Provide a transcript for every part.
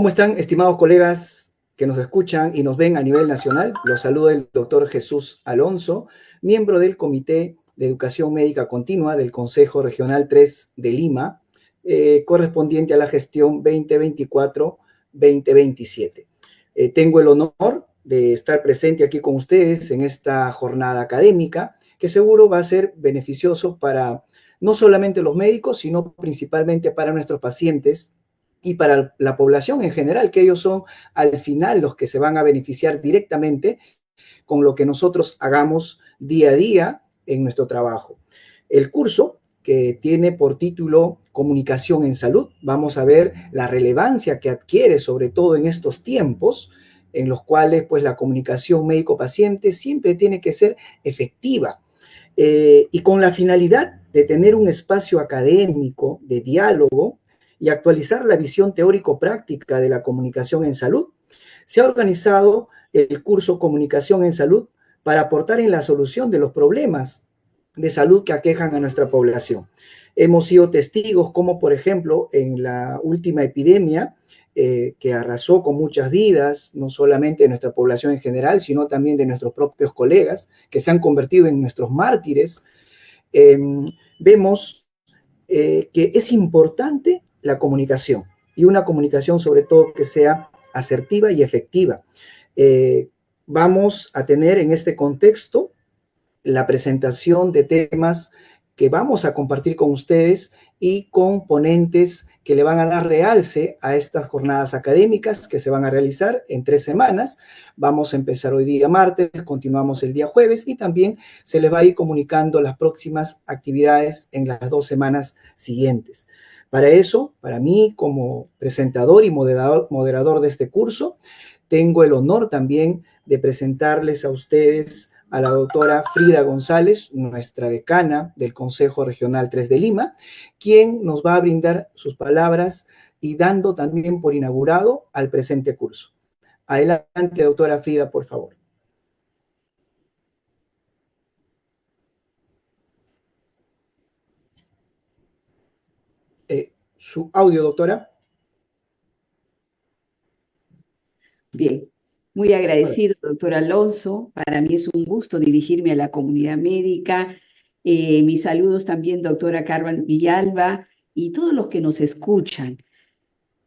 ¿Cómo están, estimados colegas que nos escuchan y nos ven a nivel nacional? Los saluda el doctor Jesús Alonso, miembro del Comité de Educación Médica Continua del Consejo Regional 3 de Lima, correspondiente a la gestión 2024-2027. Tengo el honor de estar presente aquí con ustedes en esta jornada académica, que seguro va a ser beneficioso para no solamente los médicos, sino principalmente para nuestros pacientes y para la población en general, que ellos son al final los que se van a beneficiar directamente con lo que nosotros hagamos día a día en nuestro trabajo. El curso, que tiene por título Comunicación en Salud, vamos a ver la relevancia que adquiere, sobre todo en estos tiempos, en los cuales pues la comunicación médico-paciente siempre tiene que ser efectiva, y con la finalidad de tener un espacio académico de diálogo y actualizar la visión teórico-práctica de la comunicación en salud, se ha organizado el curso Comunicación en Salud para aportar en la solución de los problemas de salud que aquejan a nuestra población. Hemos sido testigos como, por ejemplo, en la última epidemia que arrasó con muchas vidas, no solamente de nuestra población en general, sino también de nuestros propios colegas, que se han convertido en nuestros mártires. eh, Vemos que es importante la comunicación, y una comunicación sobre todo que sea asertiva y efectiva. Vamos a tener en este contexto la presentación de temas que vamos a compartir con ustedes y con ponentes que le van a dar realce a estas jornadas académicas que se van a realizar en 3 semanas. Vamos a empezar hoy día martes, continuamos el día jueves y también se les va a ir comunicando las próximas actividades en las 2 semanas siguientes. Para eso, para mí como presentador y moderador de este curso, tengo el honor también de presentarles a ustedes a la doctora Frida González, nuestra decana del Consejo Regional 3 de Lima, quien nos va a brindar sus palabras y dando también por inaugurado al presente curso. Adelante, doctora Frida, por favor. Su audio, doctora. Bien, muy agradecido, doctor Alonso. Para mí es un gusto dirigirme a la comunidad médica. Mis saludos también, doctora Carmen Villalba, y todos los que nos escuchan.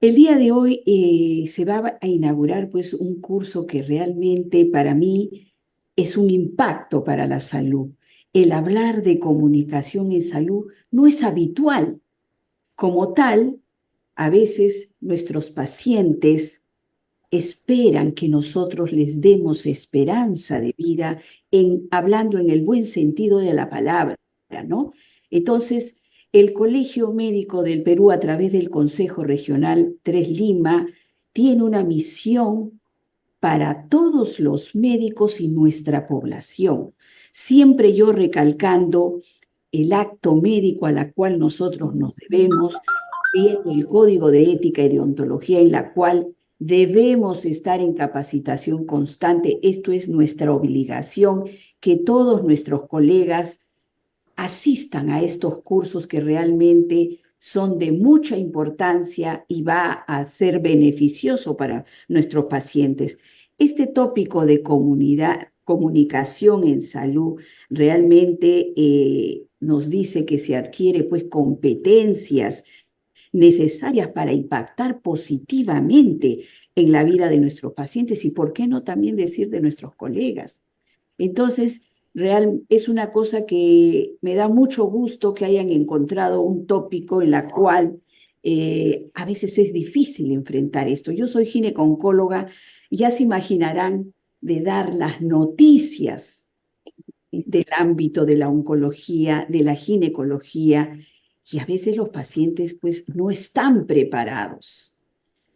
El día de hoy se va a inaugurar pues un curso que realmente para mí es un impacto para la salud. El hablar de comunicación en salud no es habitual. Como tal, a veces nuestros pacientes esperan que nosotros les demos esperanza de vida, hablando en el buen sentido de la palabra, ¿no? Entonces, el Colegio Médico del Perú, a través del Consejo Regional 3 Lima, tiene una misión para todos los médicos y nuestra población. Siempre yo recalcando el acto médico a la cual nosotros nos debemos, viendo el código de ética y de ontología en la cual debemos estar en capacitación constante. Esto es nuestra obligación, que todos nuestros colegas asistan a estos cursos que realmente son de mucha importancia y va a ser beneficioso para nuestros pacientes. Este tópico de comunicación en salud realmente nos dice que se adquiere pues competencias necesarias para impactar positivamente en la vida de nuestros pacientes y, por qué no también decir, de nuestros colegas. Entonces, es una cosa que me da mucho gusto que hayan encontrado un tópico en la cual a veces es difícil enfrentar esto. Yo soy gineco-oncóloga, ya se imaginarán, de dar las noticias del ámbito de la oncología, de la ginecología, y a veces los pacientes pues no están preparados,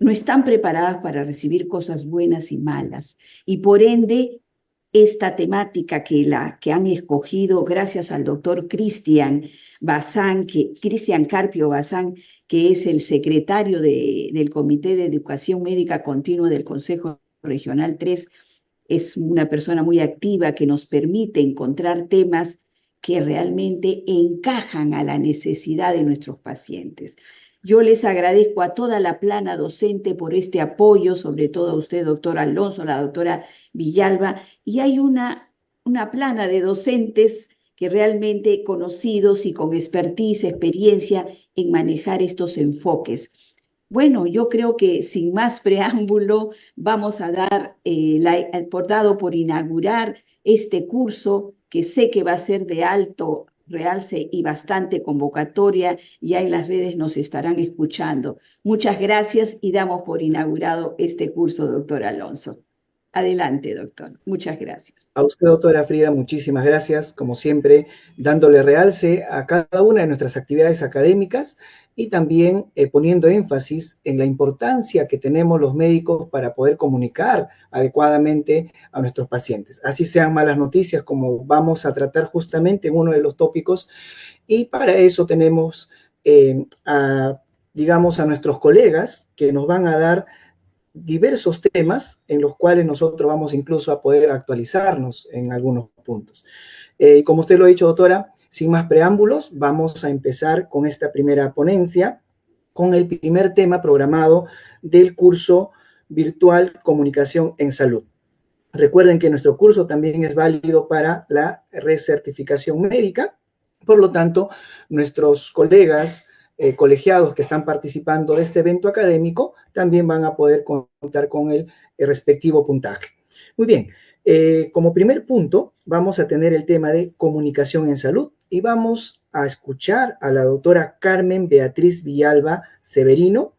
no están preparadas para recibir cosas buenas y malas, y por ende esta temática que han escogido gracias al doctor Cristian Carpio Bazán, que es el secretario del Comité de Educación Médica Continua del Consejo Regional 3, es una persona muy activa que nos permite encontrar temas que realmente encajan a la necesidad de nuestros pacientes. Yo les agradezco a toda la plana docente por este apoyo, sobre todo a usted, doctor Alonso, la doctora Villalba, y hay una plana de docentes que realmente conocidos y con expertise, experiencia en manejar estos enfoques. Bueno, yo creo que sin más preámbulo vamos a dar por dado por inaugurar este curso que sé que va a ser de alto realce y bastante convocatoria. Ya en las redes nos estarán escuchando. Muchas gracias y damos por inaugurado este curso, doctor Alonso. Adelante, doctor. Muchas gracias. A usted, doctora Frida, muchísimas gracias, como siempre, dándole realce a cada una de nuestras actividades académicas y también poniendo énfasis en la importancia que tenemos los médicos para poder comunicar adecuadamente a nuestros pacientes. Así sean malas noticias, como vamos a tratar justamente en uno de los tópicos, y para eso tenemos, digamos, a nuestros colegas que nos van a dar diversos temas en los cuales nosotros vamos incluso a poder actualizarnos en algunos puntos. Como usted lo ha dicho, doctora, sin más preámbulos, vamos a empezar con esta primera ponencia, con el primer tema programado del curso virtual Comunicación en Salud. Recuerden que nuestro curso también es válido para la recertificación médica, por lo tanto, nuestros colegas colegiados que están participando de este evento académico también van a poder contar con el respectivo puntaje. Muy bien, como primer punto vamos a tener el tema de comunicación en salud y vamos a escuchar a la doctora Carmen Beatriz Villalba Severino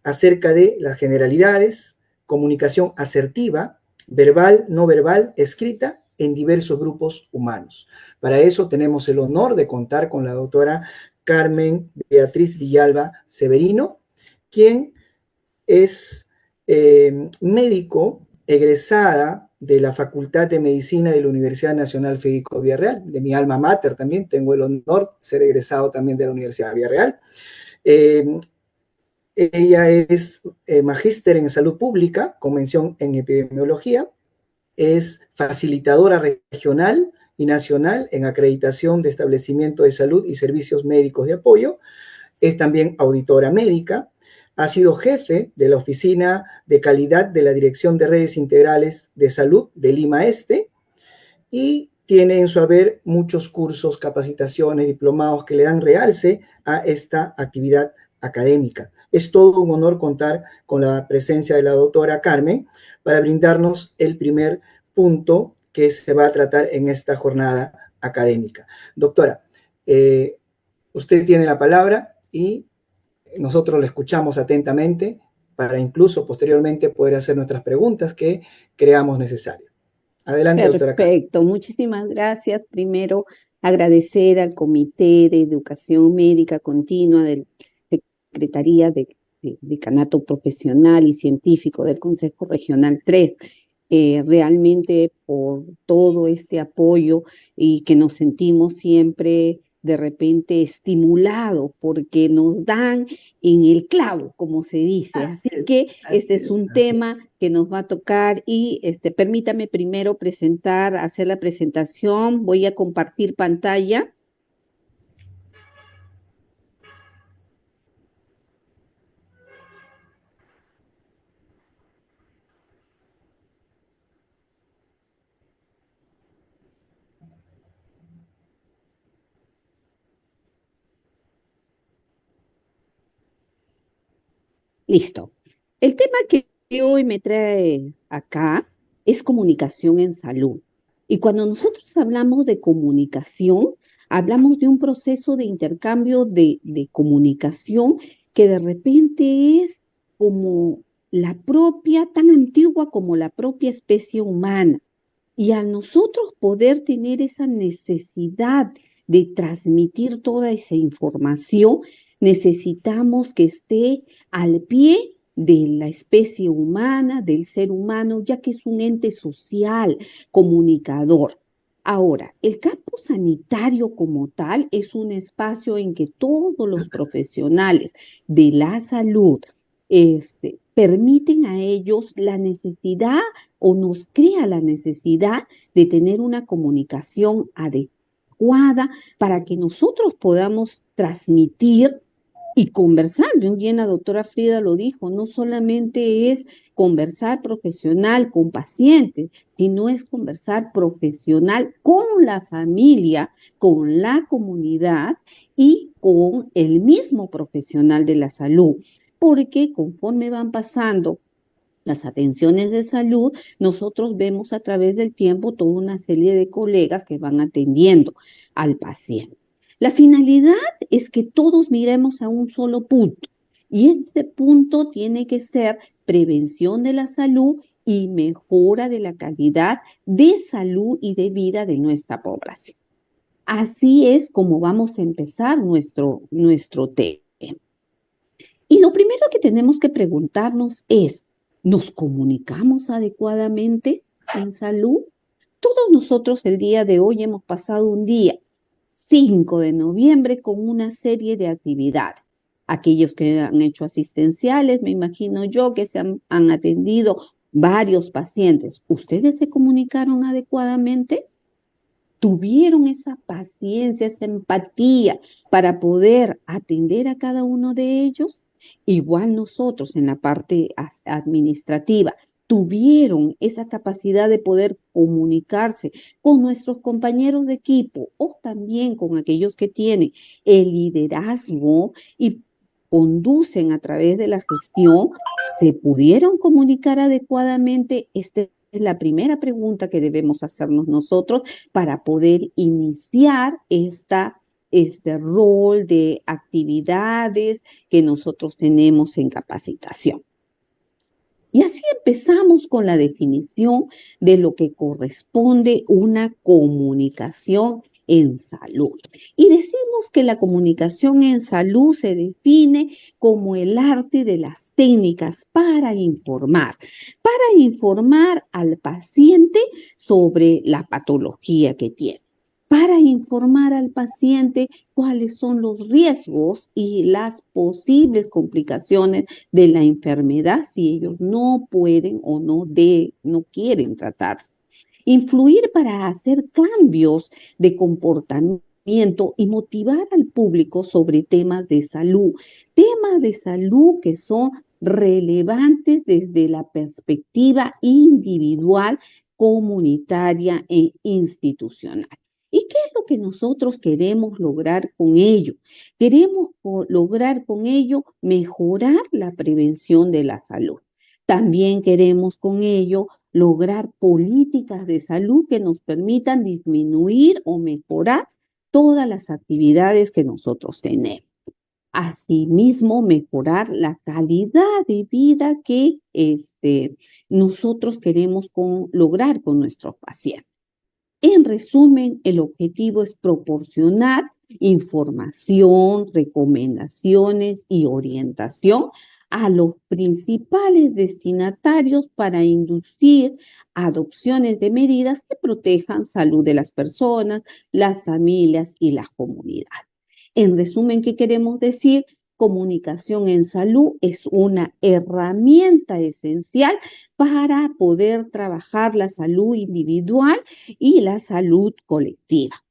acerca de las generalidades, comunicación asertiva, verbal, no verbal, escrita en diversos grupos humanos. Para eso tenemos el honor de contar con la doctora Carmen Beatriz Villalba Severino, quien es médico egresada de la Facultad de Medicina de la Universidad Nacional Federico Villarreal, de mi alma mater también, tengo el honor de ser egresado también de la Universidad Villarreal. Ella es magíster en salud pública, con mención en epidemiología, es facilitadora regional y nacional en acreditación de establecimiento de salud y servicios médicos de apoyo, es también auditora médica, ha sido jefe de la Oficina de Calidad de la Dirección de Redes Integrales de Salud de Lima Este y tiene en su haber muchos cursos, capacitaciones, diplomados que le dan realce a esta actividad académica. Es todo un honor contar con la presencia de la doctora Carmen para brindarnos el primer punto que se va a tratar en esta jornada académica. Doctora, usted tiene la palabra y nosotros la escuchamos atentamente para incluso posteriormente poder hacer nuestras preguntas que creamos necesarias. Adelante, doctora Carmen. Perfecto, muchísimas gracias. Primero, agradecer al Comité de Educación Médica Continua de la Secretaría de Decanato Profesional y Científico del Consejo Regional 3, realmente por todo este apoyo y que nos sentimos siempre de repente estimulados porque nos dan en el clavo, como se dice. Así que este es un tema que nos va a tocar y permítame primero hacer la presentación. Voy a compartir pantalla. Listo. El tema que hoy me trae acá es comunicación en salud. Y cuando nosotros hablamos de comunicación, hablamos de un proceso de intercambio de comunicación que de repente es como la propia, tan antigua como la propia especie humana. Y al nosotros poder tener esa necesidad de transmitir toda esa información, necesitamos que esté al pie de la especie humana, del ser humano, ya que es un ente social, comunicador. Ahora, el campo sanitario como tal es un espacio en que todos los profesionales de la salud permiten a ellos la necesidad o nos crea la necesidad de tener una comunicación adecuada para que nosotros podamos transmitir Y conversar, bien bien la doctora Frida lo dijo, no solamente es conversar profesional con pacientes, sino es conversar profesional con la familia, con la comunidad y con el mismo profesional de la salud, porque conforme van pasando las atenciones de salud, nosotros vemos a través del tiempo toda una serie de colegas que van atendiendo al paciente. La finalidad es que todos miremos a un solo punto y este punto tiene que ser prevención de la salud y mejora de la calidad de salud y de vida de nuestra población. Así es como vamos a empezar nuestro tema. Y lo primero que tenemos que preguntarnos es, ¿nos comunicamos adecuadamente en salud? Todos nosotros el día de hoy hemos pasado un día, 5 de noviembre, con una serie de actividades. Aquellos que han hecho asistenciales, me imagino yo, que han atendido varios pacientes. ¿Ustedes se comunicaron adecuadamente? ¿Tuvieron esa paciencia, esa empatía para poder atender a cada uno de ellos? Igual nosotros en la parte administrativa, tuvieron esa capacidad de poder comunicarse con nuestros compañeros de equipo o también con aquellos que tienen el liderazgo y conducen a través de la gestión, ¿se pudieron comunicar adecuadamente? Esta es la primera pregunta que debemos hacernos nosotros para poder iniciar este rol de actividades que nosotros tenemos en capacitación. Y así empezamos con la definición de lo que corresponde una comunicación en salud. Y decimos que la comunicación en salud se define como el arte de las técnicas para informar al paciente sobre la patología que tiene, para informar al paciente cuáles son los riesgos y las posibles complicaciones de la enfermedad si ellos no pueden o no quieren tratarse. Influir para hacer cambios de comportamiento y motivar al público sobre temas de salud que son relevantes desde la perspectiva individual, comunitaria e institucional. ¿Y qué es lo que nosotros queremos lograr con ello? Queremos lograr con ello mejorar la prevención de la salud. También queremos con ello lograr políticas de salud que nos permitan disminuir o mejorar todas las actividades que nosotros tenemos. Asimismo, mejorar la calidad de vida que nosotros queremos lograr con nuestros pacientes. En resumen, el objetivo es proporcionar información, recomendaciones y orientación a los principales destinatarios para inducir adopciones de medidas que protejan salud de las personas, las familias y las comunidades. En resumen, ¿qué queremos decir? Comunicación en salud es una herramienta esencial para poder trabajar la salud individual y la salud colectiva.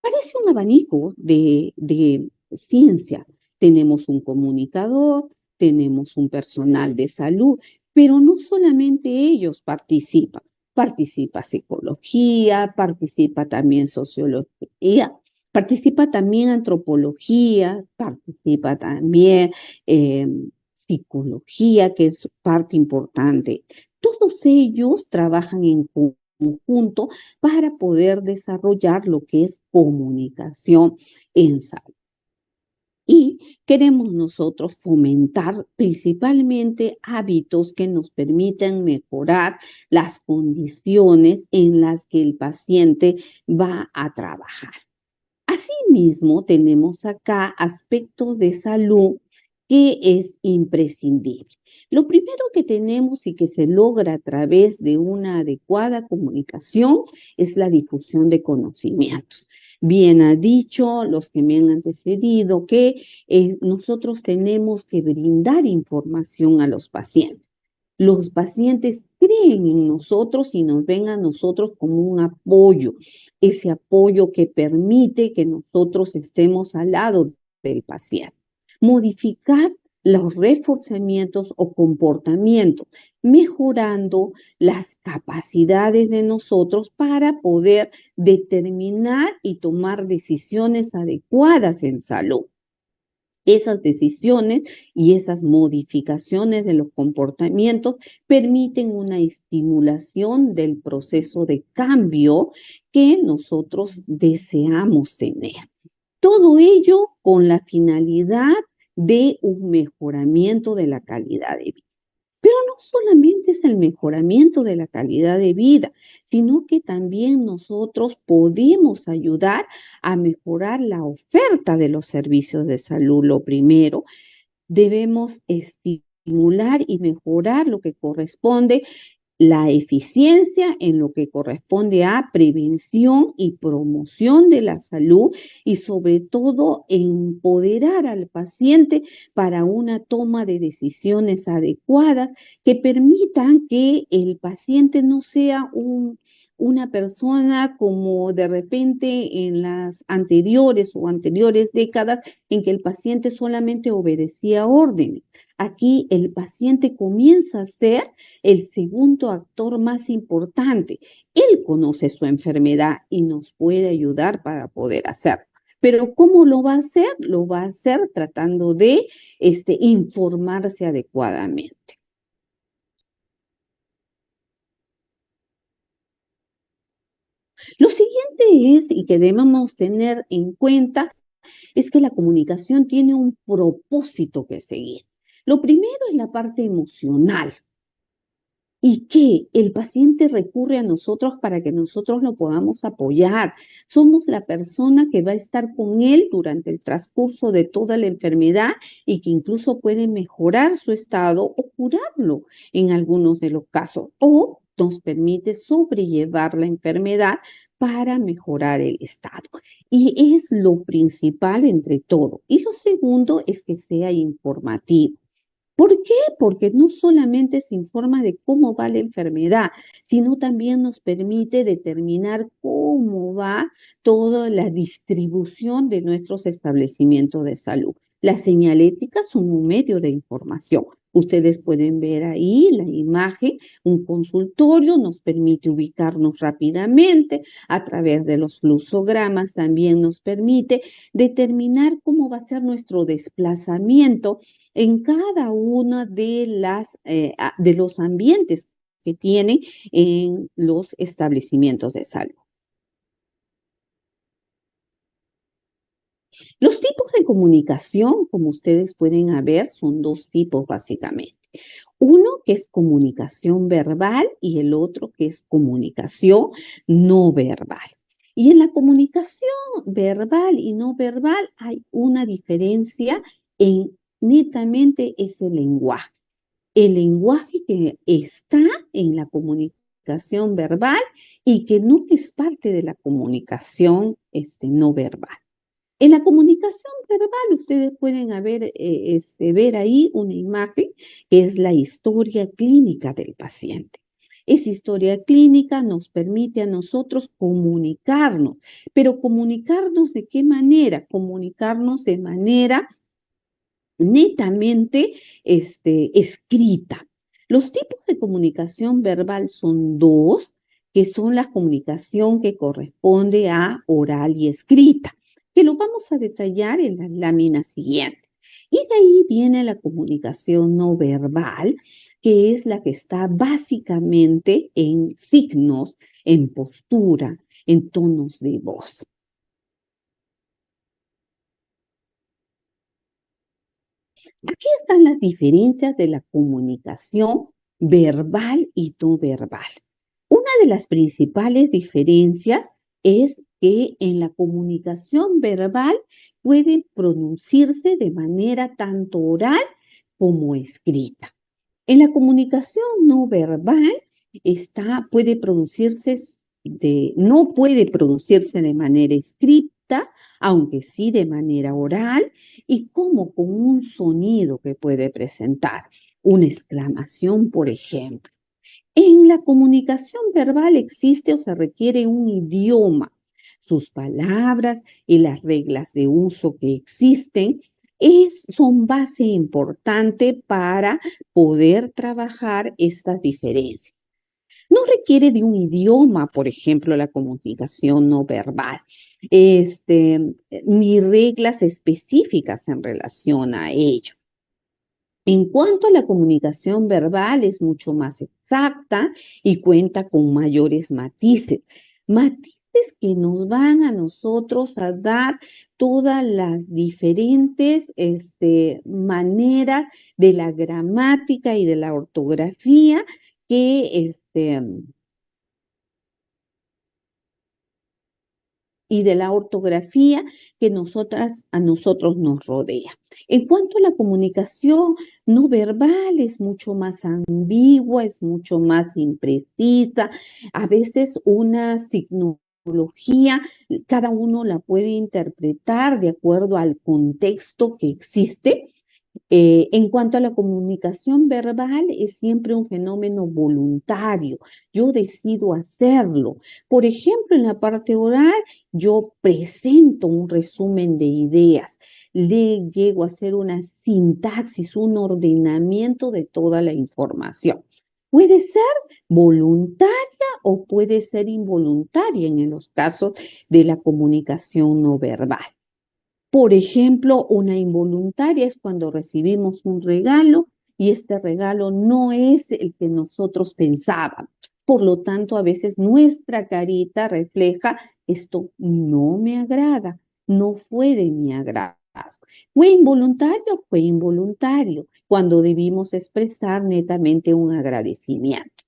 Parece un abanico de ciencia. Tenemos un comunicador, tenemos un personal de salud, pero no solamente ellos participan. Participa psicología, participa también sociología, participa también antropología, participa también psicología, que es parte importante. Todos ellos trabajan en conjunto para poder desarrollar lo que es comunicación en salud. Y queremos nosotros fomentar principalmente hábitos que nos permitan mejorar las condiciones en las que el paciente va a trabajar. Asimismo, tenemos acá aspectos de salud que es imprescindible. Lo primero que tenemos y que se logra a través de una adecuada comunicación es la difusión de conocimientos. Bien ha dicho los que me han antecedido que nosotros tenemos que brindar información a los pacientes. Los pacientes creen en nosotros y nos ven a nosotros como un apoyo, ese apoyo que permite que nosotros estemos al lado del paciente. modificar los reforzamientos o comportamientos, mejorando las capacidades de nosotros para poder determinar y tomar decisiones adecuadas en salud. Esas decisiones y esas modificaciones de los comportamientos permiten una estimulación del proceso de cambio que nosotros deseamos tener. Todo ello con la finalidad de un mejoramiento de la calidad de vida. Pero no solamente es el mejoramiento de la calidad de vida, sino que también nosotros podemos ayudar a mejorar la oferta de los servicios de salud. Lo primero, debemos estimular y mejorar lo que corresponde la eficiencia en lo que corresponde a prevención y promoción de la salud y sobre todo empoderar al paciente para una toma de decisiones adecuadas que permitan que el paciente no sea una persona como de repente en las anteriores o anteriores décadas en que el paciente solamente obedecía órdenes. Aquí el paciente comienza a ser el segundo actor más importante. Él conoce su enfermedad y nos puede ayudar para poder hacerlo. Pero ¿cómo lo va a hacer? Lo va a hacer tratando de informarse adecuadamente. Lo siguiente es, y que debemos tener en cuenta, es que la comunicación tiene un propósito que seguir. Lo primero es la parte emocional. Y que el paciente recurre a nosotros para que nosotros lo podamos apoyar. Somos la persona que va a estar con él durante el transcurso de toda la enfermedad y que incluso puede mejorar su estado o curarlo en algunos de los casos, o nos permite sobrellevar la enfermedad para mejorar el estado. Y es lo principal entre todo. Y lo segundo es que sea informativo. ¿Por qué? Porque no solamente se informa de cómo va la enfermedad, sino también nos permite determinar cómo va toda la distribución de nuestros establecimientos de salud. Las señaléticas son un medio de información. Ustedes pueden ver ahí la imagen, un consultorio nos permite ubicarnos rápidamente a través de los fluxogramas, también nos permite determinar cómo va a ser nuestro desplazamiento en cada uno de los ambientes que tienen en los establecimientos de salud. Los tipos de comunicación, como ustedes pueden ver, son dos tipos básicamente. Uno que es comunicación verbal y el otro que es comunicación no verbal. Y en la comunicación verbal y no verbal hay una diferencia en netamente es el lenguaje. El lenguaje que está en la comunicación verbal y que no es parte de la comunicación no verbal. En la comunicación verbal ustedes pueden ver ahí una imagen que es la historia clínica del paciente. Esa historia clínica nos permite a nosotros comunicarnos, pero comunicarnos ¿de qué manera? Comunicarnos de manera netamente escrita. Los tipos de comunicación verbal son dos, que son la comunicación que corresponde a oral y escrita, que lo vamos a detallar en la lámina siguiente. Y de ahí viene la comunicación no verbal, que es la que está básicamente en signos, en postura, en tonos de voz. Aquí están las diferencias de la comunicación verbal y no verbal. Una de las principales diferencias es que en la comunicación verbal puede pronunciarse de manera tanto oral como escrita. En la comunicación no verbal no puede producirse de manera escrita, aunque sí de manera oral, y como con un sonido que puede presentar, una exclamación, por ejemplo. En la comunicación verbal existe o se requiere un idioma, sus palabras y las reglas de uso que existen son base importante para poder trabajar estas diferencias. No requiere de un idioma, por ejemplo, la comunicación no verbal, ni reglas específicas en relación a ello. En cuanto a la comunicación verbal, es mucho más exacta y cuenta con mayores matices. Matices que nos van a nosotros a dar todas las diferentes maneras de la gramática y de la ortografía que a nosotros nos rodea. En cuanto a la comunicación no verbal, es mucho más ambigua, es mucho más imprecisa. A veces una signología, cada uno la puede interpretar de acuerdo al contexto que existe. En cuanto a la comunicación verbal, es siempre un fenómeno voluntario. Yo decido hacerlo. Por ejemplo, en la parte oral, yo presento un resumen de ideas. Le llego a hacer una sintaxis, un ordenamiento de toda la información. Puede ser voluntaria o puede ser involuntaria en los casos de la comunicación no verbal. Por ejemplo, una involuntaria es cuando recibimos un regalo y este regalo no es el que nosotros pensábamos. Por lo tanto, a veces nuestra carita refleja: esto no me agrada, no fue de mi agrado. ¿Fue involuntario? Fue involuntario, cuando debimos expresar netamente un agradecimiento.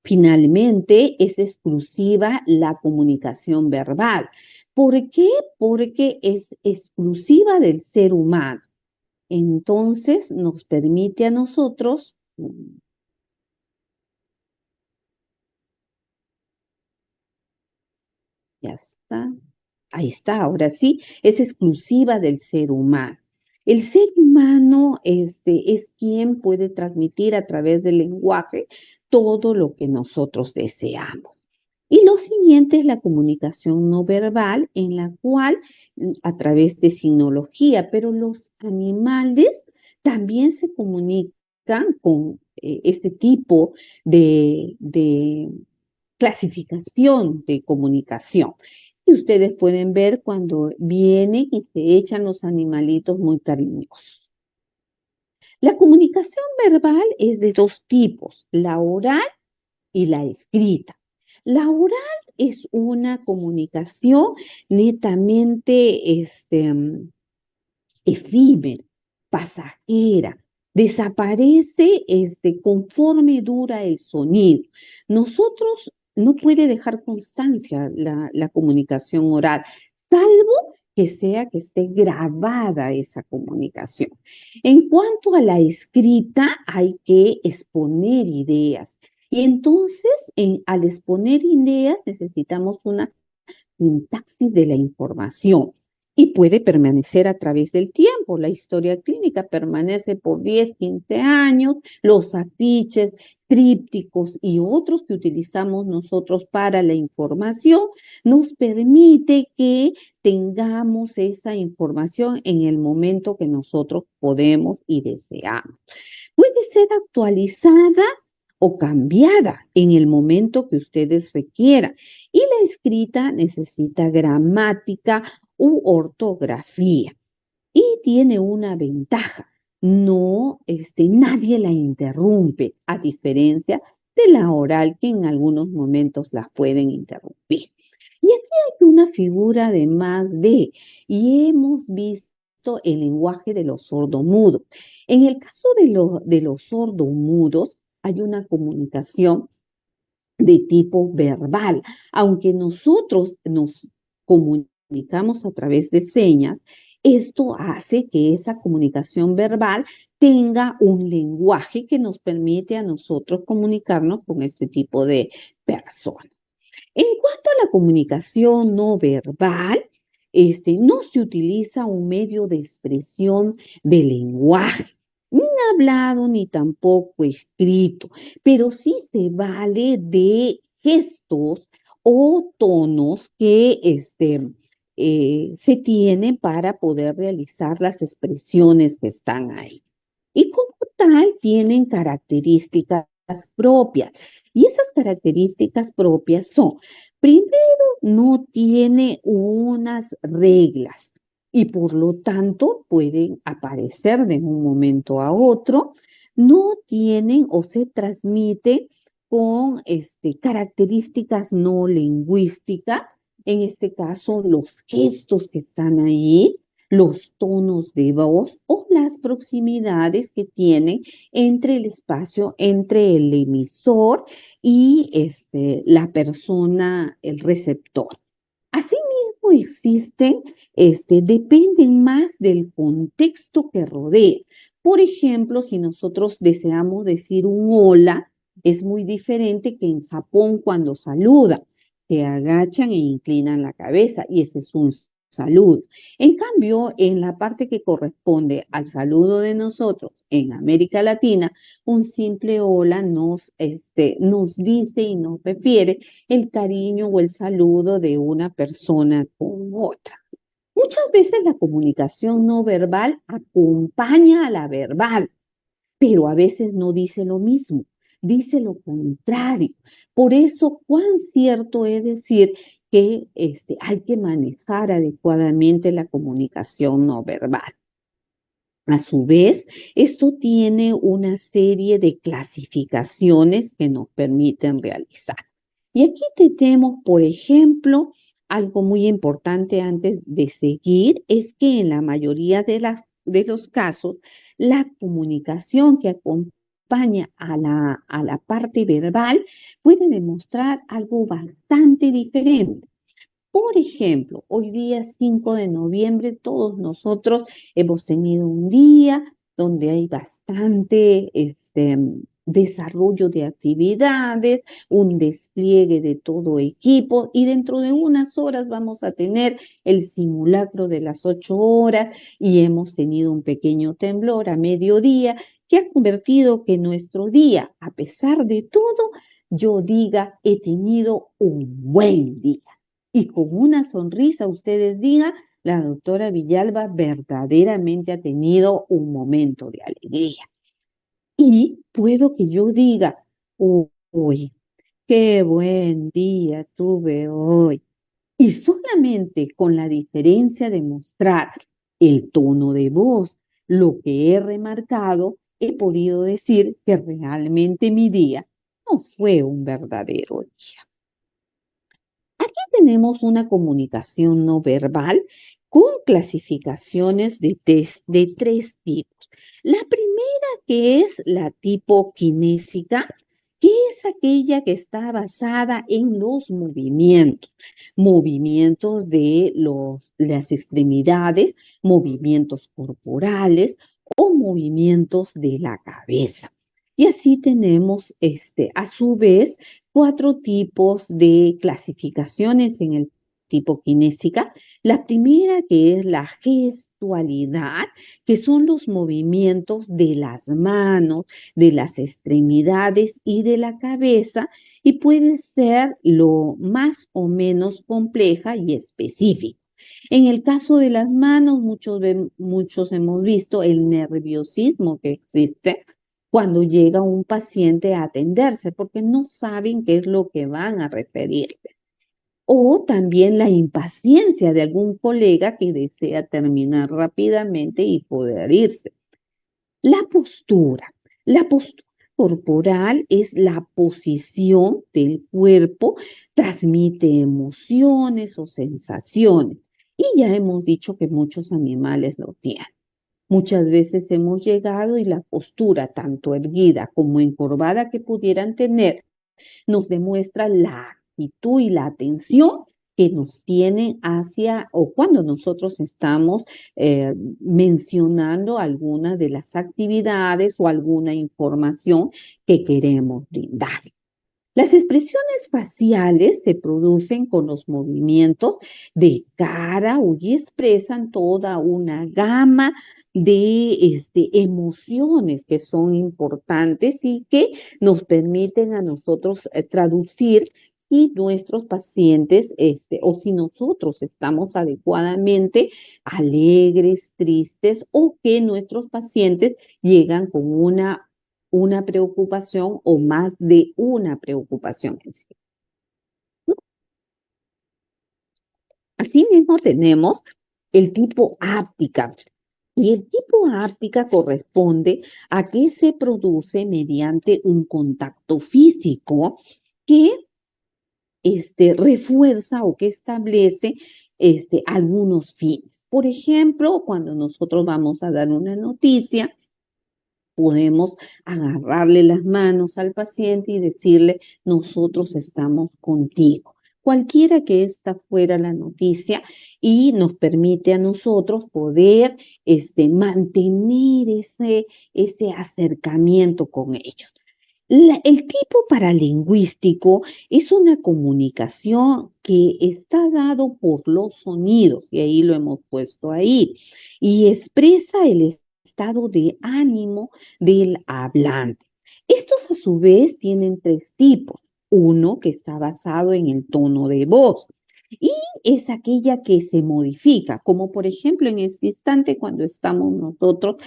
Finalmente, es exclusiva la comunicación verbal. ¿Por qué? Porque es exclusiva del ser humano. Entonces, nos permite a nosotros, ya está, ahí está, ahora sí, es exclusiva del ser humano. El ser humano es quien puede transmitir a través del lenguaje todo lo que nosotros deseamos. Y lo siguiente es la comunicación no verbal, en la cual a través de signología, pero los animales también se comunican con este tipo de clasificación de comunicación. Y ustedes pueden ver cuando vienen y se echan los animalitos muy cariñosos. La comunicación verbal es de dos tipos: la oral y la escrita. La oral es una comunicación netamente efímera, pasajera, desaparece conforme dura el sonido. Nosotros no puede dejar constancia la comunicación oral, salvo que esté grabada esa comunicación. En cuanto a la escrita, hay que exponer ideas. Y entonces, al exponer ideas, necesitamos una sintaxis de la información y puede permanecer a través del tiempo. La historia clínica permanece por 10, 15 años, los afiches, trípticos y otros que utilizamos nosotros para la información nos permite que tengamos esa información en el momento que nosotros podemos y deseamos. Puede ser actualizada o cambiada en el momento que ustedes requieran. Y la escrita necesita gramática u ortografía. Y tiene una ventaja: no, nadie la interrumpe, a diferencia de la oral, que en algunos momentos la pueden interrumpir. Y aquí hay una figura de más de, y hemos visto el lenguaje de los sordomudos. En el caso de los sordomudos, hay una comunicación de tipo verbal. Aunque nosotros nos comunicamos a través de señas, esto hace que esa comunicación verbal tenga un lenguaje que nos permite a nosotros comunicarnos con este tipo de personas. En cuanto a la comunicación no verbal, no se utiliza un medio de expresión de lenguaje, ni hablado ni tampoco escrito, pero sí se vale de gestos o tonos que se tiene para poder realizar las expresiones que están ahí. Y como tal, tienen características propias. Y esas características propias son, primero, no tiene unas reglas y por lo tanto pueden aparecer de un momento a otro, no tienen o se transmite con características no lingüísticas, en este caso los gestos que están ahí, los tonos de voz o las proximidades que tienen entre el espacio, entre el emisor y la persona, el receptor. Asimismo existen, dependen más del contexto que rodea. Por ejemplo, si nosotros deseamos decir un hola, es muy diferente que en Japón cuando saludan. Se agachan e inclinan la cabeza y ese es un saludo. En cambio, en la parte que corresponde al saludo de nosotros en América Latina, un simple hola nos dice y nos refiere el cariño o el saludo de una persona con otra. Muchas veces la comunicación no verbal acompaña a la verbal, pero a veces no dice lo mismo, dice lo contrario. Por eso, cuán cierto es decir que hay que manejar adecuadamente la comunicación no verbal. A su vez, esto tiene una serie de clasificaciones que nos permiten realizar. Y aquí tenemos, por ejemplo, algo muy importante antes de seguir, es que en la mayoría de los casos, la comunicación que acompaña a la parte verbal puede demostrar algo bastante diferente. Por ejemplo, hoy día 5 de noviembre, todos nosotros hemos tenido un día donde hay bastante desarrollo de actividades, un despliegue de todo equipo y dentro de unas horas vamos a tener el simulacro de las 8 horas y hemos tenido un pequeño temblor a mediodía que ha convertido que nuestro día, a pesar de todo, yo diga, he tenido un buen día. Y con una sonrisa ustedes digan, la doctora Villalba verdaderamente ha tenido un momento de alegría. Y puedo que yo diga, uy, qué buen día tuve hoy. Y solamente con la diferencia de mostrar el tono de voz, lo que he remarcado, he podido decir que realmente mi día no fue un verdadero día. Aquí tenemos una comunicación no verbal con clasificaciones de tres tipos. La primera, que es la tipo kinésica, que es aquella que está basada en los movimientos de las extremidades, movimientos corporales o movimientos de la cabeza. Y así tenemos, a su vez, cuatro tipos de clasificaciones en el tipo kinésica. La primera, que es la gestualidad, que son los movimientos de las manos, de las extremidades y de la cabeza, y puede ser lo más o menos compleja y específica. En el caso de las manos, muchos hemos visto el nerviosismo que existe cuando llega un paciente a atenderse, porque no saben qué es lo que van a referirle. O también la impaciencia de algún colega que desea terminar rápidamente y poder irse. La postura. La postura corporal es la posición del cuerpo, transmite emociones o sensaciones. Y ya hemos dicho que muchos animales lo tienen. Muchas veces hemos llegado y la postura, tanto erguida como encorvada que pudieran tener, nos demuestra la actitud y la atención que nos tienen hacia o cuando nosotros estamos mencionando alguna de las actividades o alguna información que queremos brindar. Las expresiones faciales se producen con los movimientos de cara y expresan toda una gama de emociones que son importantes y que nos permiten a nosotros traducir si nuestros pacientes, o si nosotros estamos adecuadamente alegres, tristes, o que nuestros pacientes llegan con una preocupación o más de una preocupación en sí. Asimismo, tenemos el tipo áptica. Y el tipo áptica corresponde a que se produce mediante un contacto físico que refuerza o que establece algunos fines. Por ejemplo, cuando nosotros vamos a dar una noticia, podemos agarrarle las manos al paciente y decirle, nosotros estamos contigo. Cualquiera que esta fuera la noticia y nos permite a nosotros poder mantener ese acercamiento con ellos. El tipo paralingüístico es una comunicación que está dado por los sonidos, y ahí lo hemos puesto ahí, y expresa el estado de ánimo del hablante. Estos a su vez tienen tres tipos. Uno que está basado en el tono de voz y es aquella que se modifica, como por ejemplo en este instante cuando estamos nosotros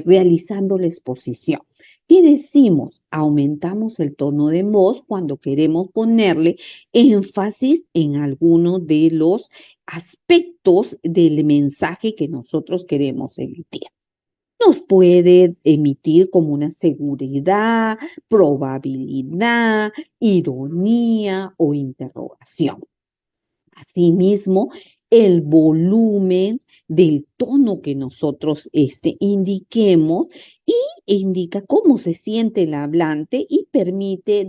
realizando la exposición. ¿Qué decimos? Aumentamos el tono de voz cuando queremos ponerle énfasis en alguno de los aspectos del mensaje que nosotros queremos emitir. Nos puede emitir como una seguridad, probabilidad, ironía o interrogación. Asimismo, el volumen del tono que nosotros indiquemos y indica cómo se siente el hablante y permite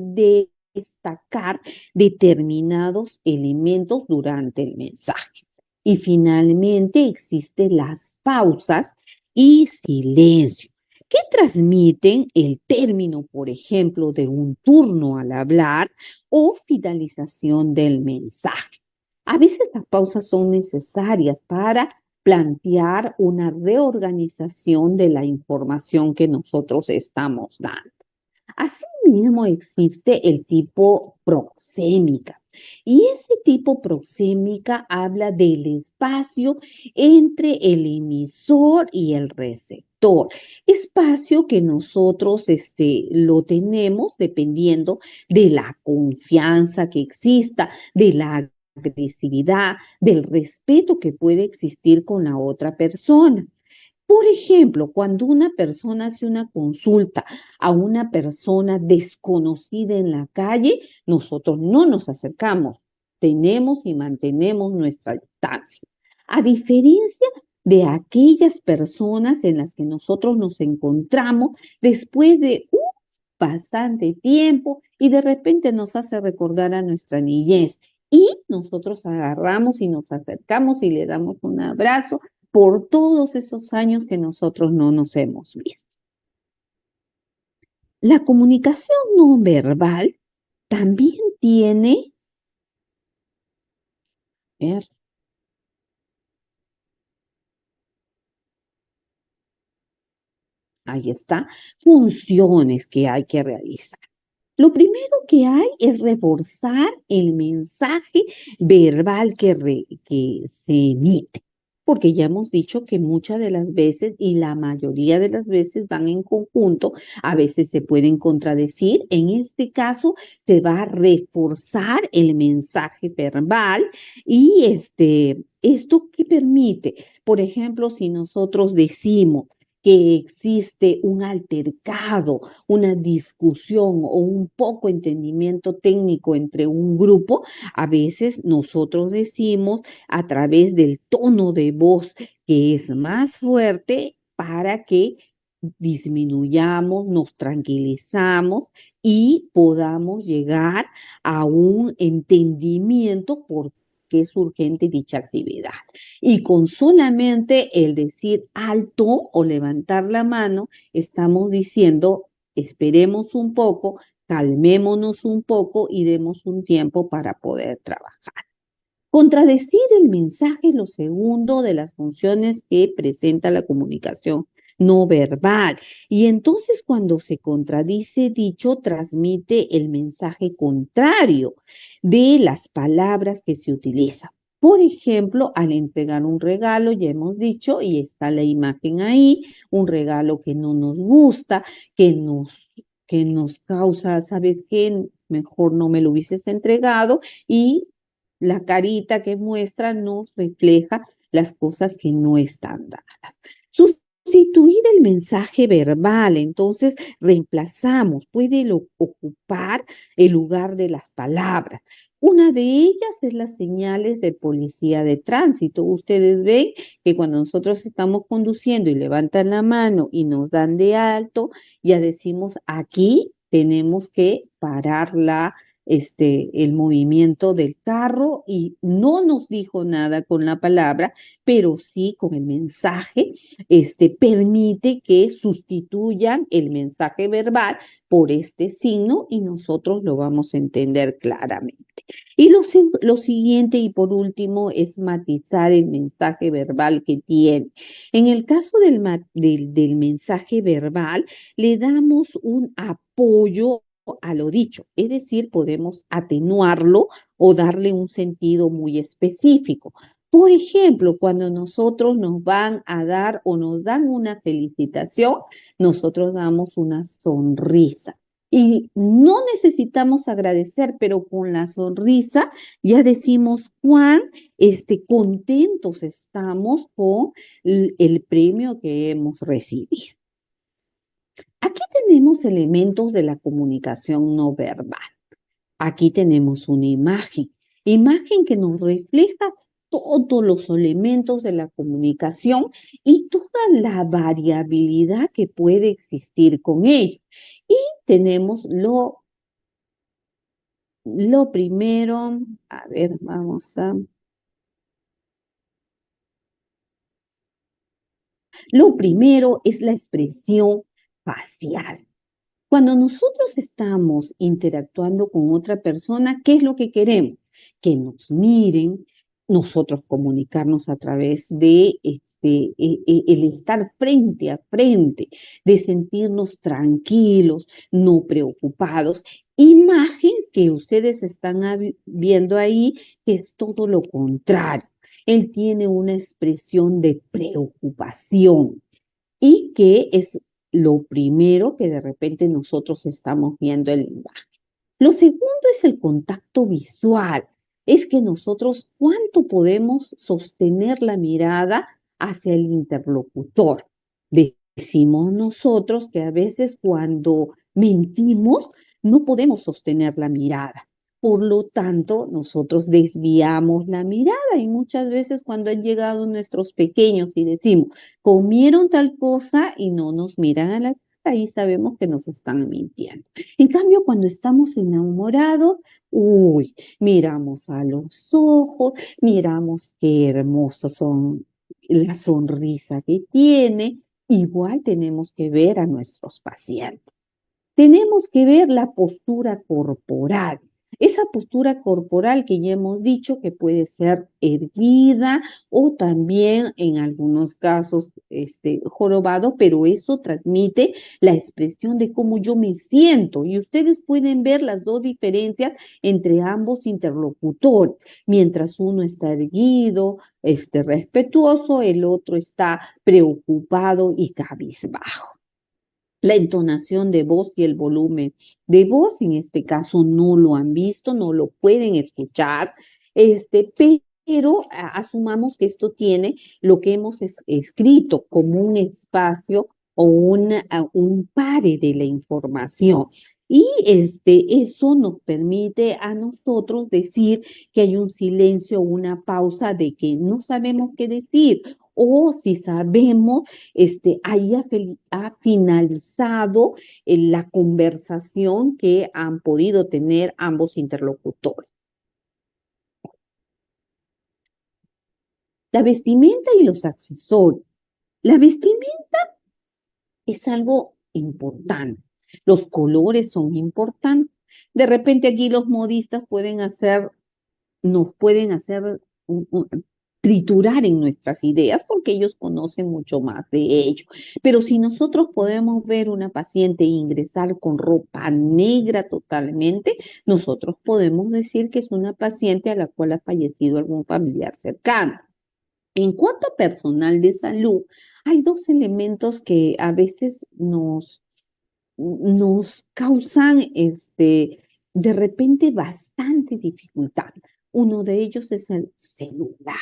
destacar determinados elementos durante el mensaje. Y finalmente existen las pausas y silencio, que transmiten el término, por ejemplo, de un turno al hablar o finalización del mensaje. A veces las pausas son necesarias para plantear una reorganización de la información que nosotros estamos dando. Asimismo, existe el tipo proxémica. Y ese tipo proxémica habla del espacio entre el emisor y el receptor. Espacio que nosotros lo tenemos dependiendo de la confianza que exista, de la agresividad, del respeto que puede existir con la otra persona. Por ejemplo, cuando una persona hace una consulta a una persona desconocida en la calle, nosotros no nos acercamos, tenemos y mantenemos nuestra distancia. A diferencia de aquellas personas en las que nosotros nos encontramos después de un bastante tiempo y de repente nos hace recordar a nuestra niñez y nosotros agarramos y nos acercamos y le damos un abrazo por todos esos años que nosotros no nos hemos visto. La comunicación no verbal también tiene, ahí está, funciones que hay que realizar. Lo primero que hay es reforzar el mensaje verbal que se emite, porque ya hemos dicho que muchas de las veces y la mayoría de las veces van en conjunto, a veces se pueden contradecir. En este caso se va a reforzar el mensaje verbal y esto que permite, por ejemplo, si nosotros decimos que existe un altercado, una discusión o un poco entendimiento técnico entre un grupo, a veces nosotros decimos a través del tono de voz que es más fuerte para que disminuyamos, nos tranquilizamos y podamos llegar a un entendimiento por qué es urgente dicha actividad. Y con solamente el decir alto o levantar la mano, estamos diciendo, esperemos un poco, calmémonos un poco y demos un tiempo para poder trabajar. Contradecir el mensaje es lo segundo de las funciones que presenta la comunicación no verbal. Y entonces cuando se contradice dicho, transmite el mensaje contrario de las palabras que se utilizan. Por ejemplo, al entregar un regalo, ya hemos dicho, y está la imagen ahí, un regalo que no nos gusta, que nos causa, ¿sabes qué? Mejor no me lo hubieses entregado, y la carita que muestra nos refleja las cosas que no están dadas. Sustituir el mensaje verbal, entonces reemplazamos, puede ocupar el lugar de las palabras. Una de ellas es las señales de policía de tránsito. Ustedes ven que cuando nosotros estamos conduciendo y levantan la mano y nos dan de alto, ya decimos aquí tenemos que parar el movimiento del carro, y no nos dijo nada con la palabra, pero sí con el mensaje, permite que sustituyan el mensaje verbal por este signo y nosotros lo vamos a entender claramente. Y lo siguiente y por último es matizar el mensaje verbal que tiene. En el caso del mensaje verbal, le damos un apoyo a lo dicho, es decir, podemos atenuarlo o darle un sentido muy específico. Por ejemplo, cuando nosotros nos van a dar o nos dan una felicitación, nosotros damos una sonrisa. Y no necesitamos agradecer, pero con la sonrisa ya decimos cuán contentos estamos con el premio que hemos recibido. Aquí tenemos elementos de la comunicación no verbal. Aquí tenemos una imagen que nos refleja todos los elementos de la comunicación y toda la variabilidad que puede existir con ello. Y tenemos lo primero, a ver, lo primero es la expresión facial. Cuando nosotros estamos interactuando con otra persona, ¿qué es lo que queremos? Que nos miren, nosotros comunicarnos a través de el estar frente a frente, de sentirnos tranquilos, no preocupados. Imagen que ustedes están viendo ahí, que es todo lo contrario. Él tiene una expresión de preocupación y que es lo primero que de repente nosotros estamos viendo en la imagen. Lo segundo es el contacto visual. Es que nosotros cuánto podemos sostener la mirada hacia el interlocutor. Decimos nosotros que a veces cuando mentimos no podemos sostener la mirada. Por lo tanto, nosotros desviamos la mirada y muchas veces cuando han llegado nuestros pequeños y decimos, comieron tal cosa y no nos miran a la cara, ahí sabemos que nos están mintiendo. En cambio, cuando estamos enamorados, uy, miramos a los ojos, miramos qué hermosos son la sonrisa que tiene. Igual tenemos que ver a nuestros pacientes. Tenemos que ver la postura corporal. Esa postura corporal que ya hemos dicho que puede ser erguida o también en algunos casos jorobado, pero eso transmite la expresión de cómo yo me siento. Y ustedes pueden ver las dos diferencias entre ambos interlocutores. Mientras uno está erguido, respetuoso, el otro está preocupado y cabizbajo. La entonación de voz y el volumen de voz, en este caso no lo han visto, no lo pueden escuchar, pero asumamos que esto tiene lo que hemos escrito como un espacio o un pare de la información. Y eso nos permite a nosotros decir que hay un silencio, una pausa de que no sabemos qué decir, o si sabemos, ahí ha finalizado la conversación que han podido tener ambos interlocutores. La vestimenta y los accesorios. La vestimenta es algo importante. Los colores son importantes. De repente aquí los modistas nos pueden hacer triturar en nuestras ideas porque ellos conocen mucho más de ello. Pero si nosotros podemos ver una paciente ingresar con ropa negra totalmente, nosotros podemos decir que es una paciente a la cual ha fallecido algún familiar cercano. En cuanto a personal de salud, hay dos elementos que a veces nos causan de repente bastante dificultad. Uno de ellos es el celular.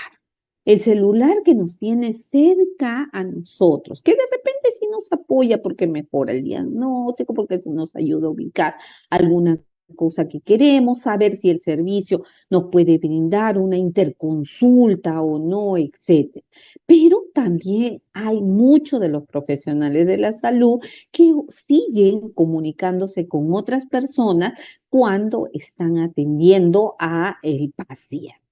El celular que nos tiene cerca a nosotros, que de repente sí nos apoya porque mejora el diagnóstico, porque nos ayuda a ubicar alguna cosa que queremos, saber si el servicio nos puede brindar una interconsulta o no, etcétera. Pero también hay muchos de los profesionales de la salud que siguen comunicándose con otras personas cuando están atendiendo a el paciente.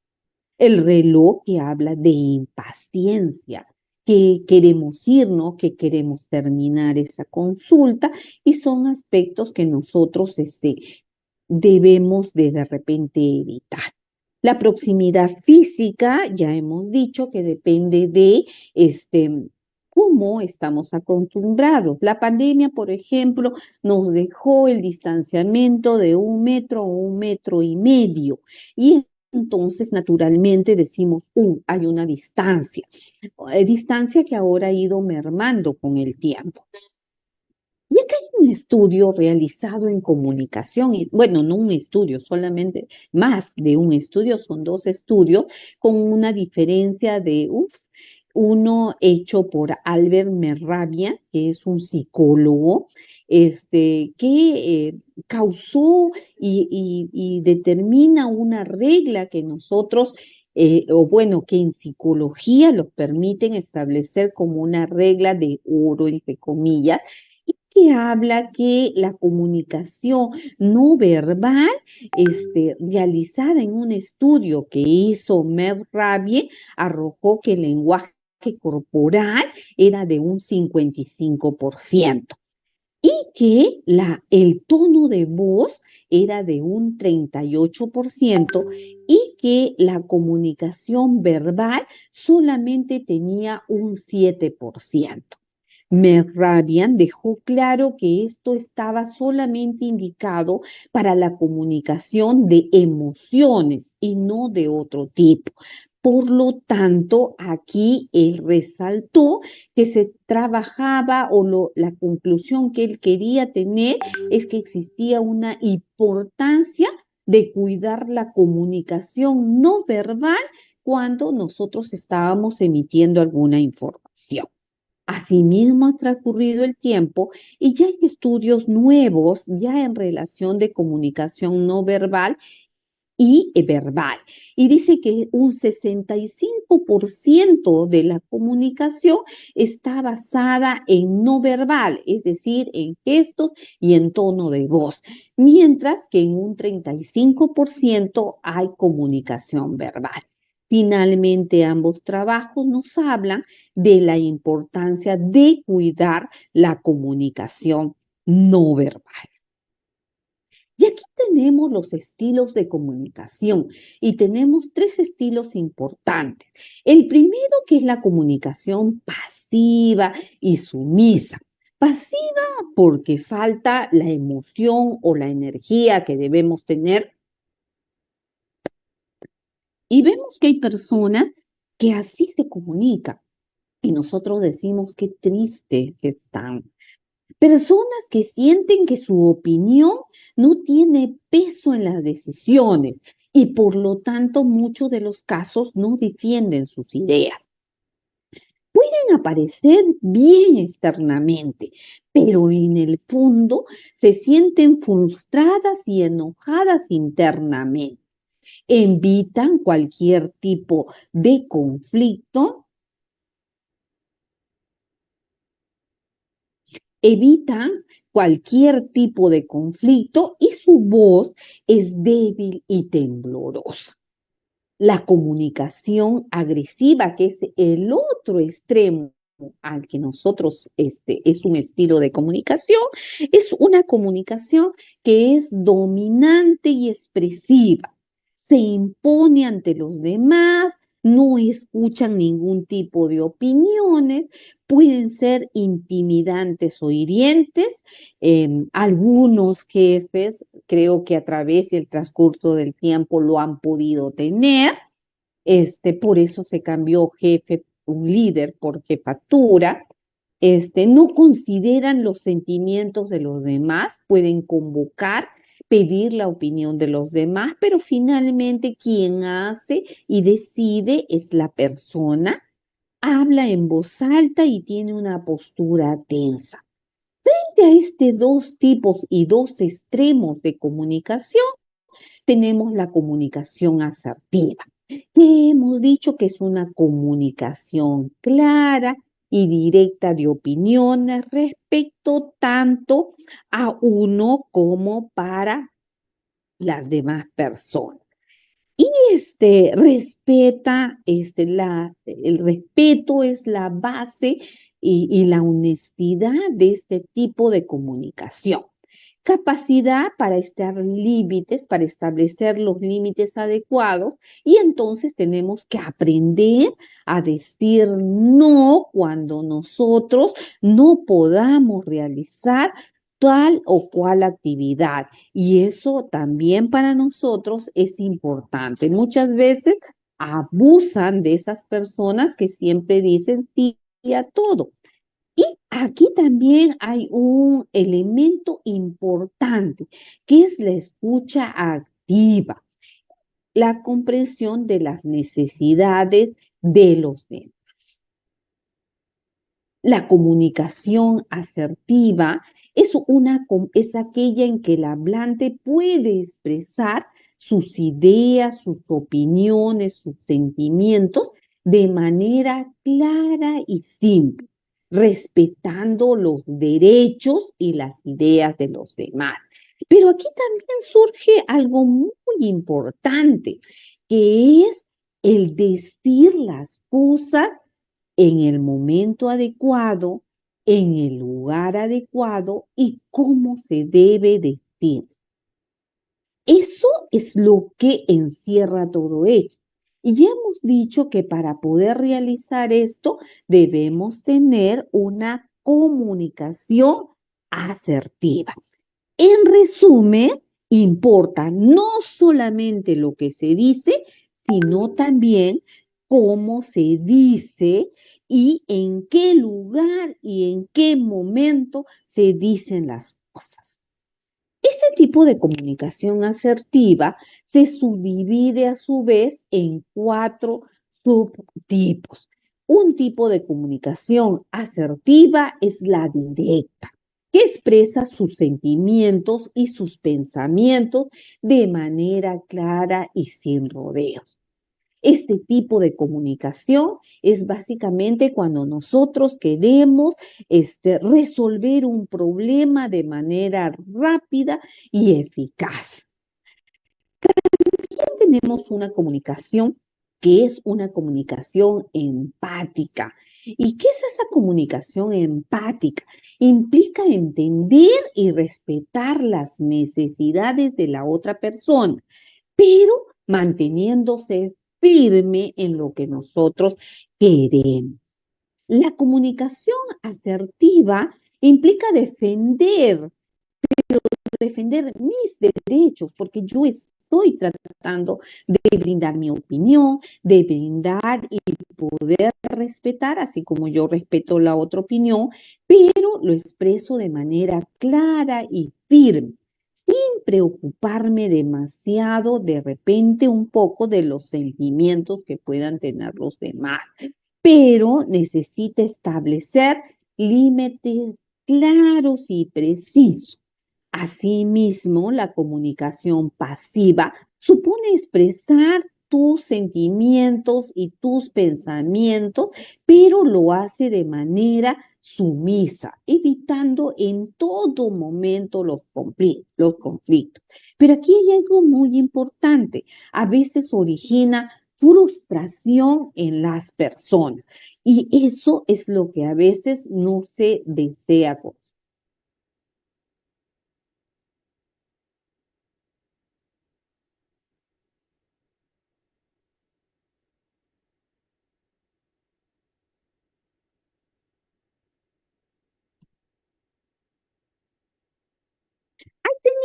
El reloj que habla de impaciencia, que queremos irnos, que queremos terminar esa consulta, y son aspectos que nosotros debemos de repente evitar. La proximidad física, ya hemos dicho que depende de cómo estamos acostumbrados. La pandemia, por ejemplo, nos dejó el distanciamiento de 1 metro o 1,5 metros. Y entonces, naturalmente, decimos, hay una distancia que ahora ha ido mermando con el tiempo. Y acá hay un estudio realizado en comunicación, y bueno, no un estudio, solamente más de un estudio, son 2 estudios con una diferencia de, uno hecho por Albert Merravia, que es un psicólogo, que causó y determina una regla que nosotros, o bueno, que en psicología los permiten establecer como una regla de oro, entre comillas, que habla que la comunicación no verbal, realizada en un estudio que hizo Merravie, arrojó que el lenguaje corporal era de un 55% y que el tono de voz era de un 38% y que la comunicación verbal solamente tenía un 7%. Merrabian dejó claro que esto estaba solamente indicado para la comunicación de emociones y no de otro tipo. Por lo tanto, aquí él resaltó que se trabajaba la conclusión que él quería tener es que existía una importancia de cuidar la comunicación no verbal cuando nosotros estábamos emitiendo alguna información. Asimismo, ha transcurrido el tiempo y ya hay estudios nuevos ya en relación de comunicación no verbal y verbal. Y dice que un 65% de la comunicación está basada en no verbal, es decir, en gestos y en tono de voz, mientras que en un 35% hay comunicación verbal. Finalmente, ambos trabajos nos hablan de la importancia de cuidar la comunicación no verbal. Y aquí tenemos los estilos de comunicación y tenemos 3 estilos importantes. El primero, que es la comunicación pasiva y sumisa. Pasiva porque falta la emoción o la energía que debemos tener. Y vemos que hay personas que así se comunican. Y nosotros decimos qué triste que están. Personas que sienten que su opinión no tiene peso en las decisiones y por lo tanto muchos de los casos no defienden sus ideas. Pueden aparecer bien externamente, pero en el fondo se sienten frustradas y enojadas internamente. Evitan cualquier tipo de conflicto. Evitan cualquier tipo de conflicto y su voz es débil y temblorosa. La comunicación agresiva, que es el otro extremo al que nosotros es un estilo de comunicación, es una comunicación que es dominante y expresiva. Se impone ante los demás, no escuchan ningún tipo de opiniones, pueden ser intimidantes o hirientes. Algunos jefes creo que a través del transcurso del tiempo lo han podido tener. Por eso se cambió jefe, un líder por jefatura. No consideran los sentimientos de los demás, pueden convocar, pedir la opinión de los demás, pero finalmente quien hace y decide es la persona. Habla en voz alta y tiene una postura tensa. Frente a dos tipos y dos extremos de comunicación, tenemos la comunicación asertiva, que hemos dicho que es una comunicación clara y directa de opiniones respecto tanto a uno como para las demás personas. Y el respeto es la base y la honestidad de este tipo de comunicación. Capacidad para para establecer los límites adecuados, y entonces tenemos que aprender a decir no cuando nosotros no podamos realizar tal o cual actividad. Y eso también para nosotros es importante. Muchas veces abusan de esas personas que siempre dicen sí a todo. Y aquí también hay un elemento importante, que es la escucha activa, la comprensión de las necesidades de los demás. La comunicación asertiva es aquella en que el hablante puede expresar sus ideas, sus opiniones, sus sentimientos de manera clara y simple, respetando los derechos y las ideas de los demás. Pero aquí también surge algo muy importante, que es el decir las cosas en el momento adecuado, en el lugar adecuado y cómo se debe decir. Eso es lo que encierra todo esto. Y ya hemos dicho que para poder realizar esto debemos tener una comunicación asertiva. En resumen, importa no solamente lo que se dice, sino también cómo se dice y en qué lugar y en qué momento se dicen las cosas. Este tipo de comunicación asertiva se subdivide a su vez en 4 subtipos. Un tipo de comunicación asertiva es la directa, que expresa sus sentimientos y sus pensamientos de manera clara y sin rodeos. Este tipo de comunicación es básicamente cuando nosotros queremos resolver un problema de manera rápida y eficaz. También tenemos una comunicación que es una comunicación empática. ¿Y qué es esa comunicación empática? Implica entender y respetar las necesidades de la otra persona, pero manteniéndose firme en lo que nosotros queremos. La comunicación asertiva implica defender mis derechos, porque yo estoy tratando de brindar mi opinión, de brindar y poder respetar, así como yo respeto la otra opinión, pero lo expreso de manera clara y firme, sin preocuparme demasiado de repente un poco de los sentimientos que puedan tener los demás, pero necesita establecer límites claros y precisos. Asimismo, la comunicación pasiva supone expresar tus sentimientos y tus pensamientos, pero lo hace de manera sumisa, evitando en todo momento los conflictos. Pero aquí hay algo muy importante. A veces origina frustración en las personas y eso es lo que a veces no se desea.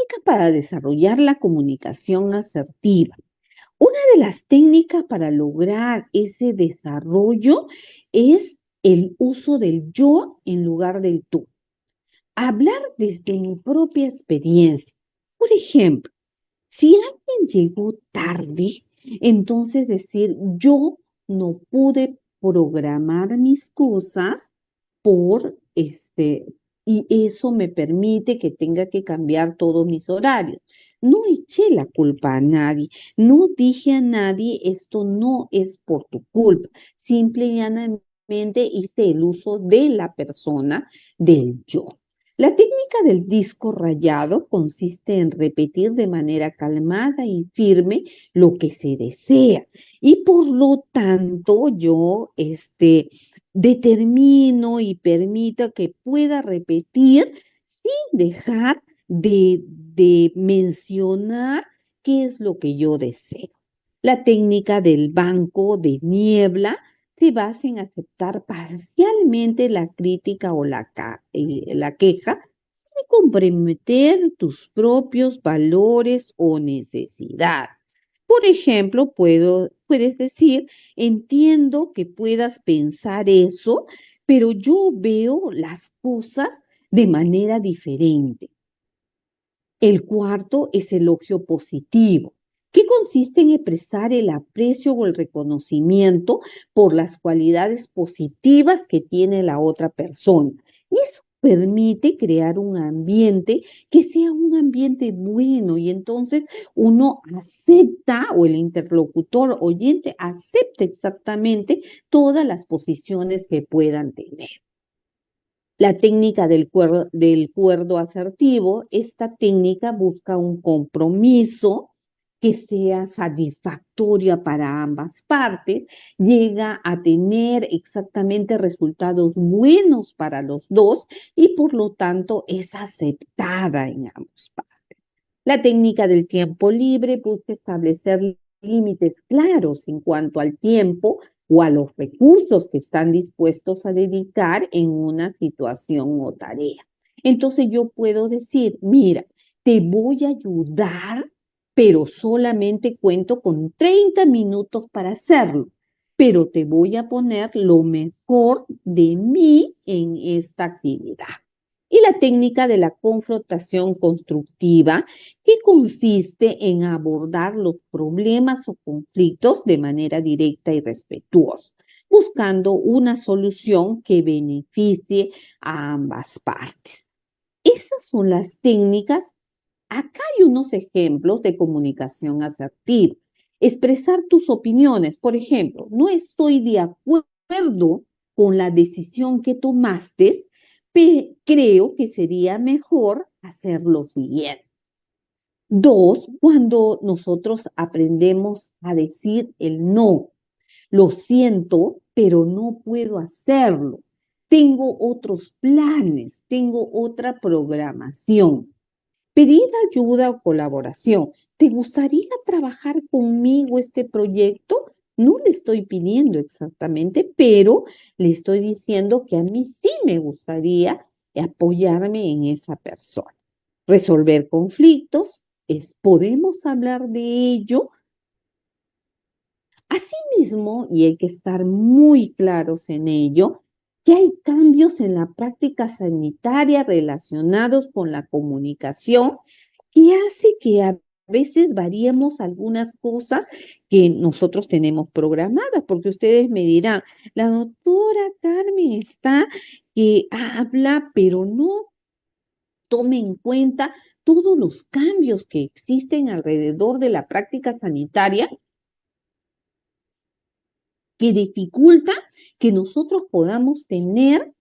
técnicas para desarrollar la comunicación asertiva. Una de las técnicas para lograr ese desarrollo es el uso del yo en lugar del tú. Hablar desde mi propia experiencia. Por ejemplo, si alguien llegó tarde, entonces decir, yo no pude programar mis cosas por y eso me permite que tenga que cambiar todos mis horarios. No eché la culpa a nadie, no dije a nadie, esto no es por tu culpa, simple y llanamente hice el uso de la persona del yo. La técnica del disco rayado consiste en repetir de manera calmada y firme lo que se desea y por lo tanto yo determino y permito que pueda repetir sin dejar de mencionar qué es lo que yo deseo. La técnica del banco de niebla se basa en aceptar parcialmente la crítica o la queja sin comprometer tus propios valores o necesidades. Por ejemplo, puedes decir, entiendo que puedas pensar eso, pero yo veo las cosas de manera diferente. El cuarto es el elogio positivo, que consiste en expresar el aprecio o el reconocimiento por las cualidades positivas que tiene la otra persona. Y eso permite crear un ambiente que sea un ambiente bueno y entonces uno acepta o el interlocutor oyente acepta exactamente todas las posiciones que puedan tener. La técnica del cuerdo asertivo, esta técnica busca un compromiso que sea satisfactoria para ambas partes, llega a tener exactamente resultados buenos para los dos y por lo tanto es aceptada en ambas partes. La técnica del tiempo libre busca establecer límites claros en cuanto al tiempo o a los recursos que están dispuestos a dedicar en una situación o tarea. Entonces yo puedo decir, mira, te voy a ayudar, pero solamente cuento con 30 minutos para hacerlo, pero te voy a poner lo mejor de mí en esta actividad. Y la técnica de la confrontación constructiva, que consiste en abordar los problemas o conflictos de manera directa y respetuosa, buscando una solución que beneficie a ambas partes. Esas son las técnicas. Acá hay unos ejemplos de comunicación asertiva. Expresar tus opiniones. Por ejemplo, no estoy de acuerdo con la decisión que tomaste, creo que sería mejor hacer lo siguiente. Dos, cuando nosotros aprendemos a decir el no. Lo siento, pero no puedo hacerlo. Tengo otros planes, tengo otra programación. Pedir ayuda o colaboración. ¿Te gustaría trabajar conmigo este proyecto? No le estoy pidiendo exactamente, pero le estoy diciendo que a mí sí me gustaría apoyarme en esa persona. Resolver conflictos, podemos hablar de ello. Asimismo, y hay que estar muy claros en ello, que hay cambios en la práctica sanitaria relacionados con la comunicación que hace que a veces variemos algunas cosas que nosotros tenemos programadas, porque ustedes me dirán, la doctora Carmen está que habla, pero no tome en cuenta todos los cambios que existen alrededor de la práctica sanitaria que dificulta que nosotros podamos tener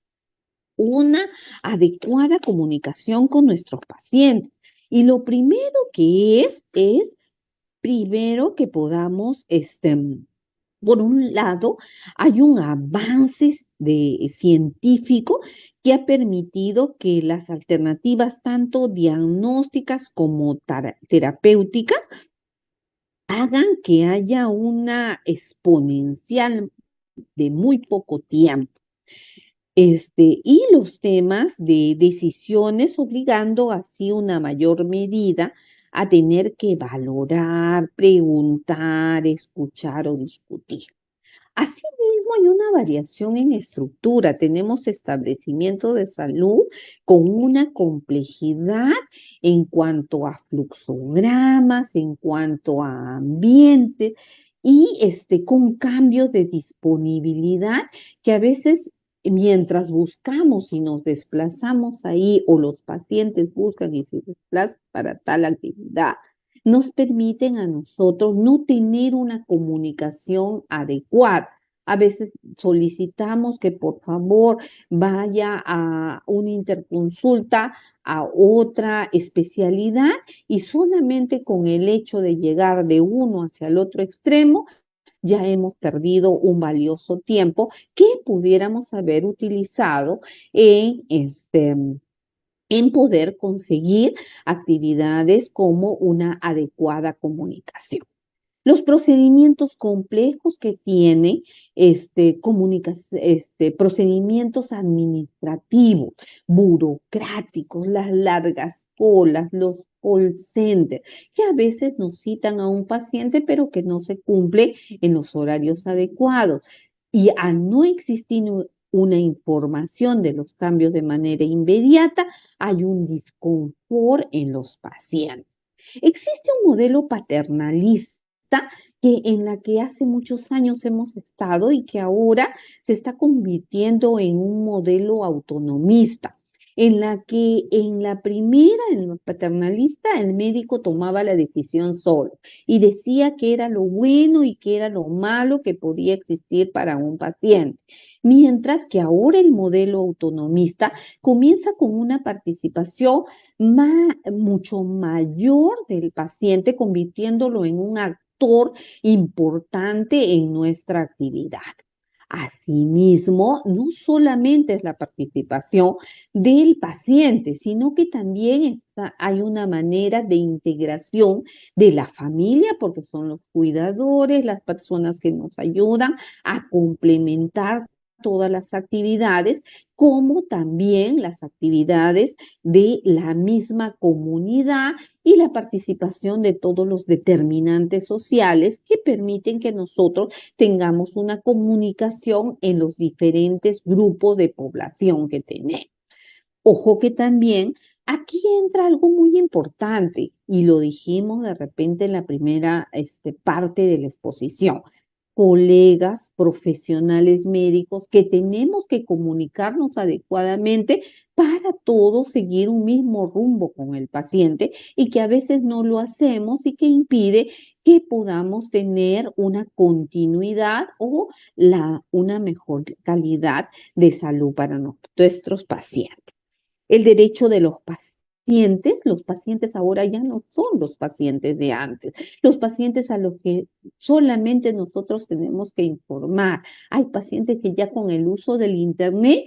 una adecuada comunicación con nuestros pacientes. Y lo primero que es primero que podamos, por un lado, hay un avance científico que ha permitido que las alternativas tanto diagnósticas como terapéuticas hagan que haya una exponencial de muy poco tiempo. y los temas de decisiones, obligando así una mayor medida a tener que valorar, preguntar, escuchar o discutir. Asimismo, hay una variación en estructura. Tenemos establecimientos de salud con una complejidad en cuanto a fluxogramas, en cuanto a ambientes y con cambios de disponibilidad que a veces mientras buscamos y nos desplazamos ahí o los pacientes buscan y se desplazan para tal actividad, nos permiten a nosotros no tener una comunicación adecuada. A veces solicitamos que por favor vaya a una interconsulta a otra especialidad y solamente con el hecho de llegar de uno hacia el otro extremo ya hemos perdido un valioso tiempo que pudiéramos haber utilizado en en poder conseguir actividades como una adecuada comunicación. Los procedimientos complejos que tiene procedimientos administrativos, burocráticos, las largas colas, los call centers, que a veces nos citan a un paciente, pero que no se cumple en los horarios adecuados. Y al no existir una información de los cambios de manera inmediata, hay un disconfort en los pacientes. Existe un modelo paternalista que en la que hace muchos años hemos estado y que ahora se está convirtiendo en un modelo autonomista, en la que en la primera, en la paternalista, el médico tomaba la decisión solo y decía qué era lo bueno y qué era lo malo que podía existir para un paciente. Mientras que ahora el modelo autonomista comienza con una participación mucho mayor del paciente, convirtiéndolo en un actor importante en nuestra actividad. Asimismo, no solamente es la participación del paciente, sino que también hay una manera de integración de la familia, porque son los cuidadores, las personas que nos ayudan a complementar todas las actividades, como también las actividades de la misma comunidad y la participación de todos los determinantes sociales que permiten que nosotros tengamos una comunicación en los diferentes grupos de población que tenemos. Ojo que también aquí entra algo muy importante y lo dijimos de repente en la primera parte de la exposición. Colegas, profesionales médicos que tenemos que comunicarnos adecuadamente para todos seguir un mismo rumbo con el paciente y que a veces no lo hacemos y que impide que podamos tener una continuidad o una mejor calidad de salud para nuestros pacientes. El derecho de los pacientes ahora ya no son los pacientes de antes, los pacientes a los que solamente nosotros tenemos que informar. Hay pacientes que ya con el uso del Internet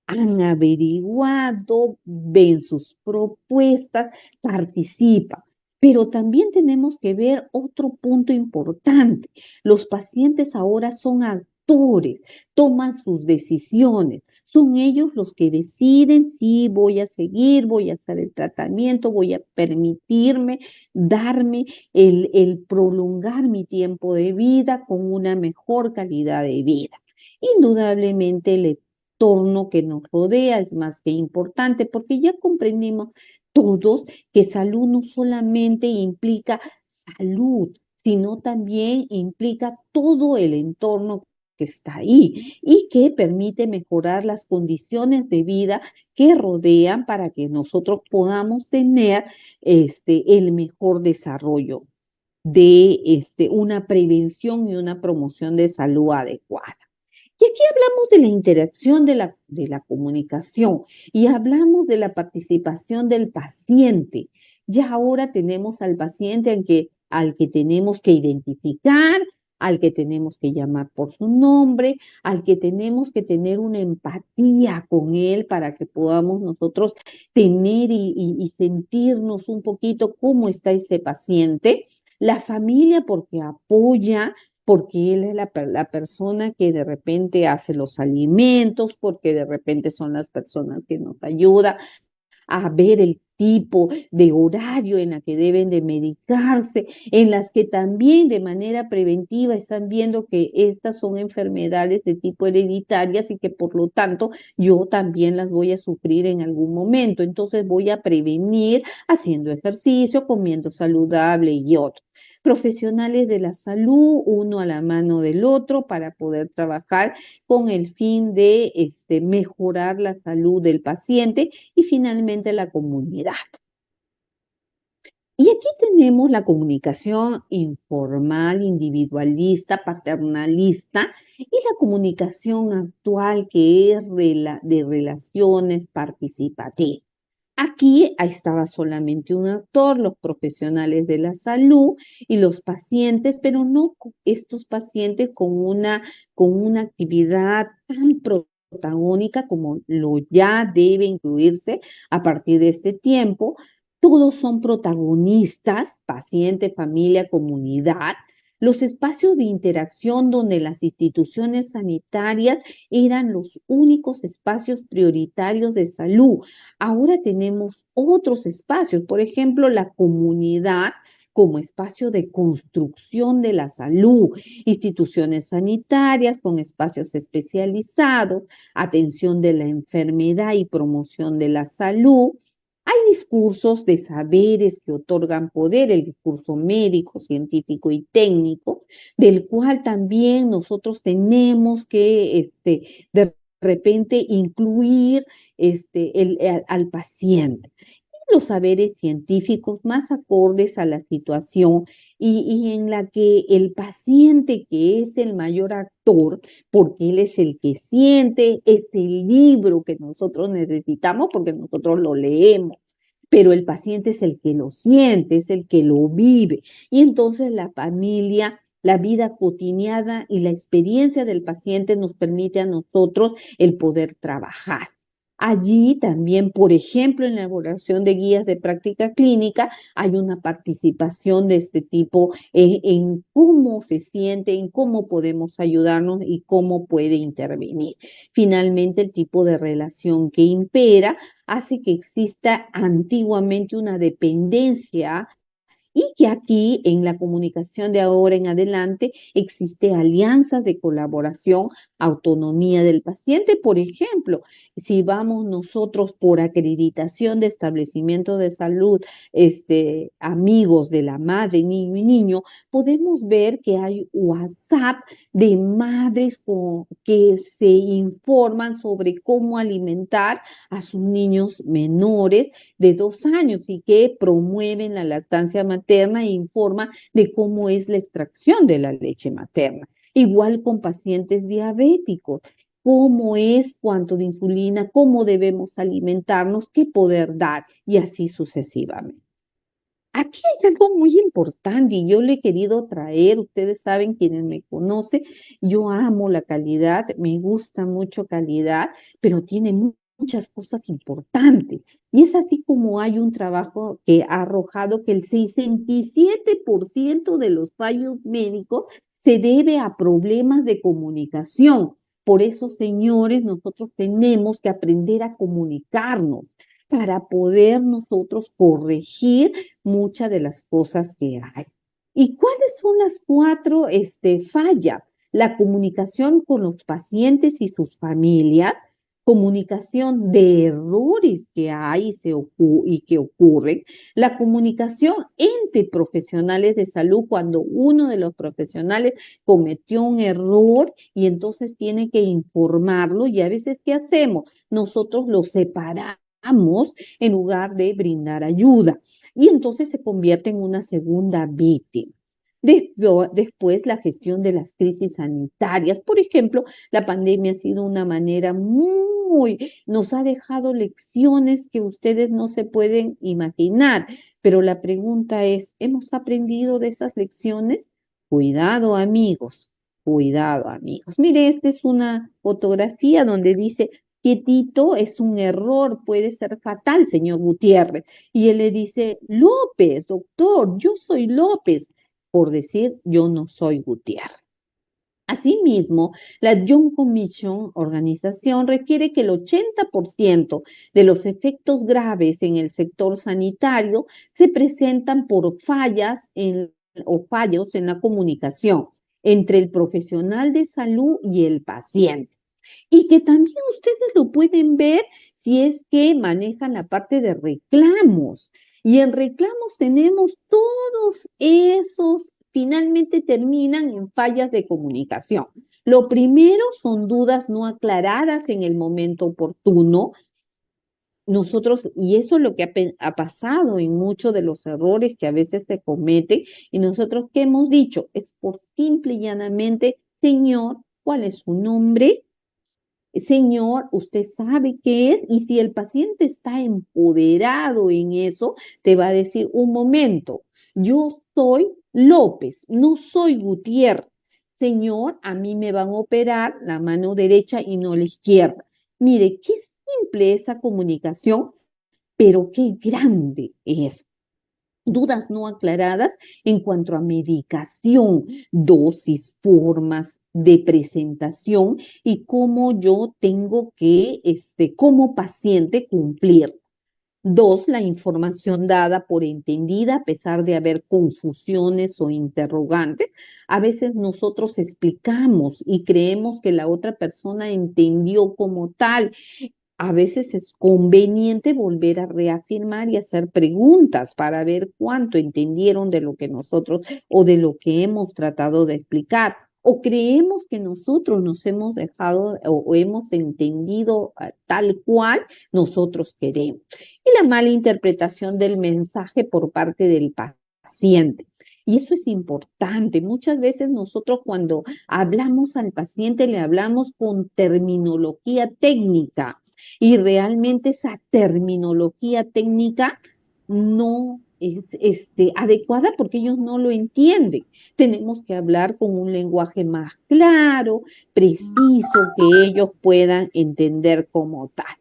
han averiguado, ven sus propuestas, participan. Pero también tenemos que ver otro punto importante. Los pacientes ahora son actores, toman sus decisiones. Son ellos los que deciden si voy a seguir, voy a hacer el tratamiento, voy a permitirme darme el prolongar mi tiempo de vida con una mejor calidad de vida. Indudablemente el entorno que nos rodea es más que importante porque ya comprendimos todos que salud no solamente implica salud, sino también implica todo el entorno que está ahí y que permite mejorar las condiciones de vida que rodean para que nosotros podamos tener el mejor desarrollo de una prevención y una promoción de salud adecuada. Y aquí hablamos de la interacción de la comunicación y hablamos de la participación del paciente. Ya ahora tenemos al paciente al que tenemos que identificar, al que tenemos que llamar por su nombre, al que tenemos que tener una empatía con él para que podamos nosotros tener y sentirnos un poquito cómo está ese paciente. La familia porque apoya porque él es la persona que de repente hace los alimentos, porque de repente son las personas que nos ayudan a ver el tipo de horario en la que deben de medicarse, en las que también de manera preventiva están viendo que estas son enfermedades de tipo hereditarias y que por lo tanto yo también las voy a sufrir en algún momento. Entonces voy a prevenir haciendo ejercicio, comiendo saludable y otro. Profesionales de la salud, uno a la mano del otro para poder trabajar con el fin de mejorar la salud del paciente y finalmente la comunidad. Y aquí tenemos la comunicación informal, individualista, paternalista y la comunicación actual que es de relaciones participativas. Aquí estaba solamente un actor, los profesionales de la salud y los pacientes, pero no estos pacientes con una actividad tan protagónica como lo ya debe incluirse a partir de este tiempo. Todos son protagonistas, paciente, familia, comunidad. Los espacios de interacción donde las instituciones sanitarias eran los únicos espacios prioritarios de salud. Ahora tenemos otros espacios, por ejemplo, la comunidad como espacio de construcción de la salud, instituciones sanitarias con espacios especializados, atención de la enfermedad y promoción de la salud. Hay discursos de saberes que otorgan poder, el discurso médico, científico y técnico, del cual también nosotros tenemos que de repente incluir al paciente. Y los saberes científicos más acordes a la situación y en la que el paciente, que es el mayor actor, porque él es el que siente, es el libro que nosotros necesitamos porque nosotros lo leemos, pero el paciente es el que lo siente, es el que lo vive. Y entonces la familia, la vida cotidiana y la experiencia del paciente nos permite a nosotros el poder trabajar. Allí también, por ejemplo, en la elaboración de guías de práctica clínica, hay una participación de este tipo en cómo se siente, en cómo podemos ayudarnos y cómo puede intervenir. Finalmente, el tipo de relación que impera hace que exista antiguamente una dependencia y que aquí en la comunicación de ahora en adelante existe alianzas de colaboración, autonomía del paciente. Por ejemplo, si vamos nosotros por acreditación de establecimiento de salud, amigos de la madre, niño y niño, podemos ver que hay WhatsApp de madres que se informan sobre cómo alimentar a sus niños menores de 2 años y que promueven la lactancia materna e informa de cómo es la extracción de la leche materna. Igual con pacientes diabéticos, cómo es, cuánto de insulina, cómo debemos alimentarnos, qué poder dar y así sucesivamente. Aquí hay algo muy importante y yo le he querido traer, ustedes saben, quienes me conocen, yo amo la calidad, me gusta mucho calidad, pero tiene muchas cosas importantes. Y es así como hay un trabajo que ha arrojado que el 67% de los fallos médicos se debe a problemas de comunicación. Por eso, señores, nosotros tenemos que aprender a comunicarnos para poder nosotros corregir muchas de las cosas que hay. ¿Y cuáles son las cuatro fallas? La comunicación con los pacientes y sus familias, comunicación de errores que hay y que ocurren, la comunicación entre profesionales de salud cuando uno de los profesionales cometió un error y entonces tiene que informarlo y a veces ¿qué hacemos? Nosotros lo separamos en lugar de brindar ayuda. Y entonces se convierte en una segunda víctima. Después, la gestión de las crisis sanitarias. Por ejemplo, la pandemia ha sido una manera nos ha dejado lecciones que ustedes no se pueden imaginar. Pero la pregunta es, ¿hemos aprendido de esas lecciones? Cuidado, amigos. Cuidado, amigos. Mire, esta es una fotografía donde dice quietito, es un error, puede ser fatal, señor Gutiérrez. Y él le dice, López, doctor, yo soy López, por decir, yo no soy Gutiérrez. Asimismo, la Young Commission organización requiere que el 80% de los efectos graves en el sector sanitario se presentan por o fallos en la comunicación entre el profesional de salud y el paciente. Y que también ustedes lo pueden ver si es que manejan la parte de reclamos. Y en reclamos tenemos todos esos, finalmente terminan en fallas de comunicación. Lo primero son dudas no aclaradas en el momento oportuno. Nosotros, y eso es lo que ha pasado en muchos de los errores que a veces se cometen, y nosotros, ¿qué hemos dicho? Es por simple y llanamente, señor, ¿cuál es su nombre? Señor, usted sabe qué es, y si el paciente está empoderado en eso, te va a decir, un momento, yo soy López, no soy Gutiérrez. Señor, a mí me van a operar la mano derecha y no la izquierda. Mire, qué simple esa comunicación, pero qué grande es. Dudas no aclaradas en cuanto a medicación, dosis, formas de presentación y cómo yo tengo que, como paciente, cumplir. Dos, la información dada por entendida a pesar de haber confusiones o interrogantes. A veces nosotros explicamos y creemos que la otra persona entendió como tal. A veces es conveniente volver a reafirmar y hacer preguntas para ver cuánto entendieron de lo que nosotros o de lo que hemos tratado de explicar. O creemos que nosotros nos hemos dejado o hemos entendido tal cual nosotros queremos. Y la mala interpretación del mensaje por parte del paciente. Y eso es importante. Muchas veces nosotros cuando hablamos al paciente le hablamos con terminología técnica y realmente esa terminología técnica no es adecuada porque ellos no lo entienden. Tenemos que hablar con un lenguaje más claro, preciso, que ellos puedan entender como tal.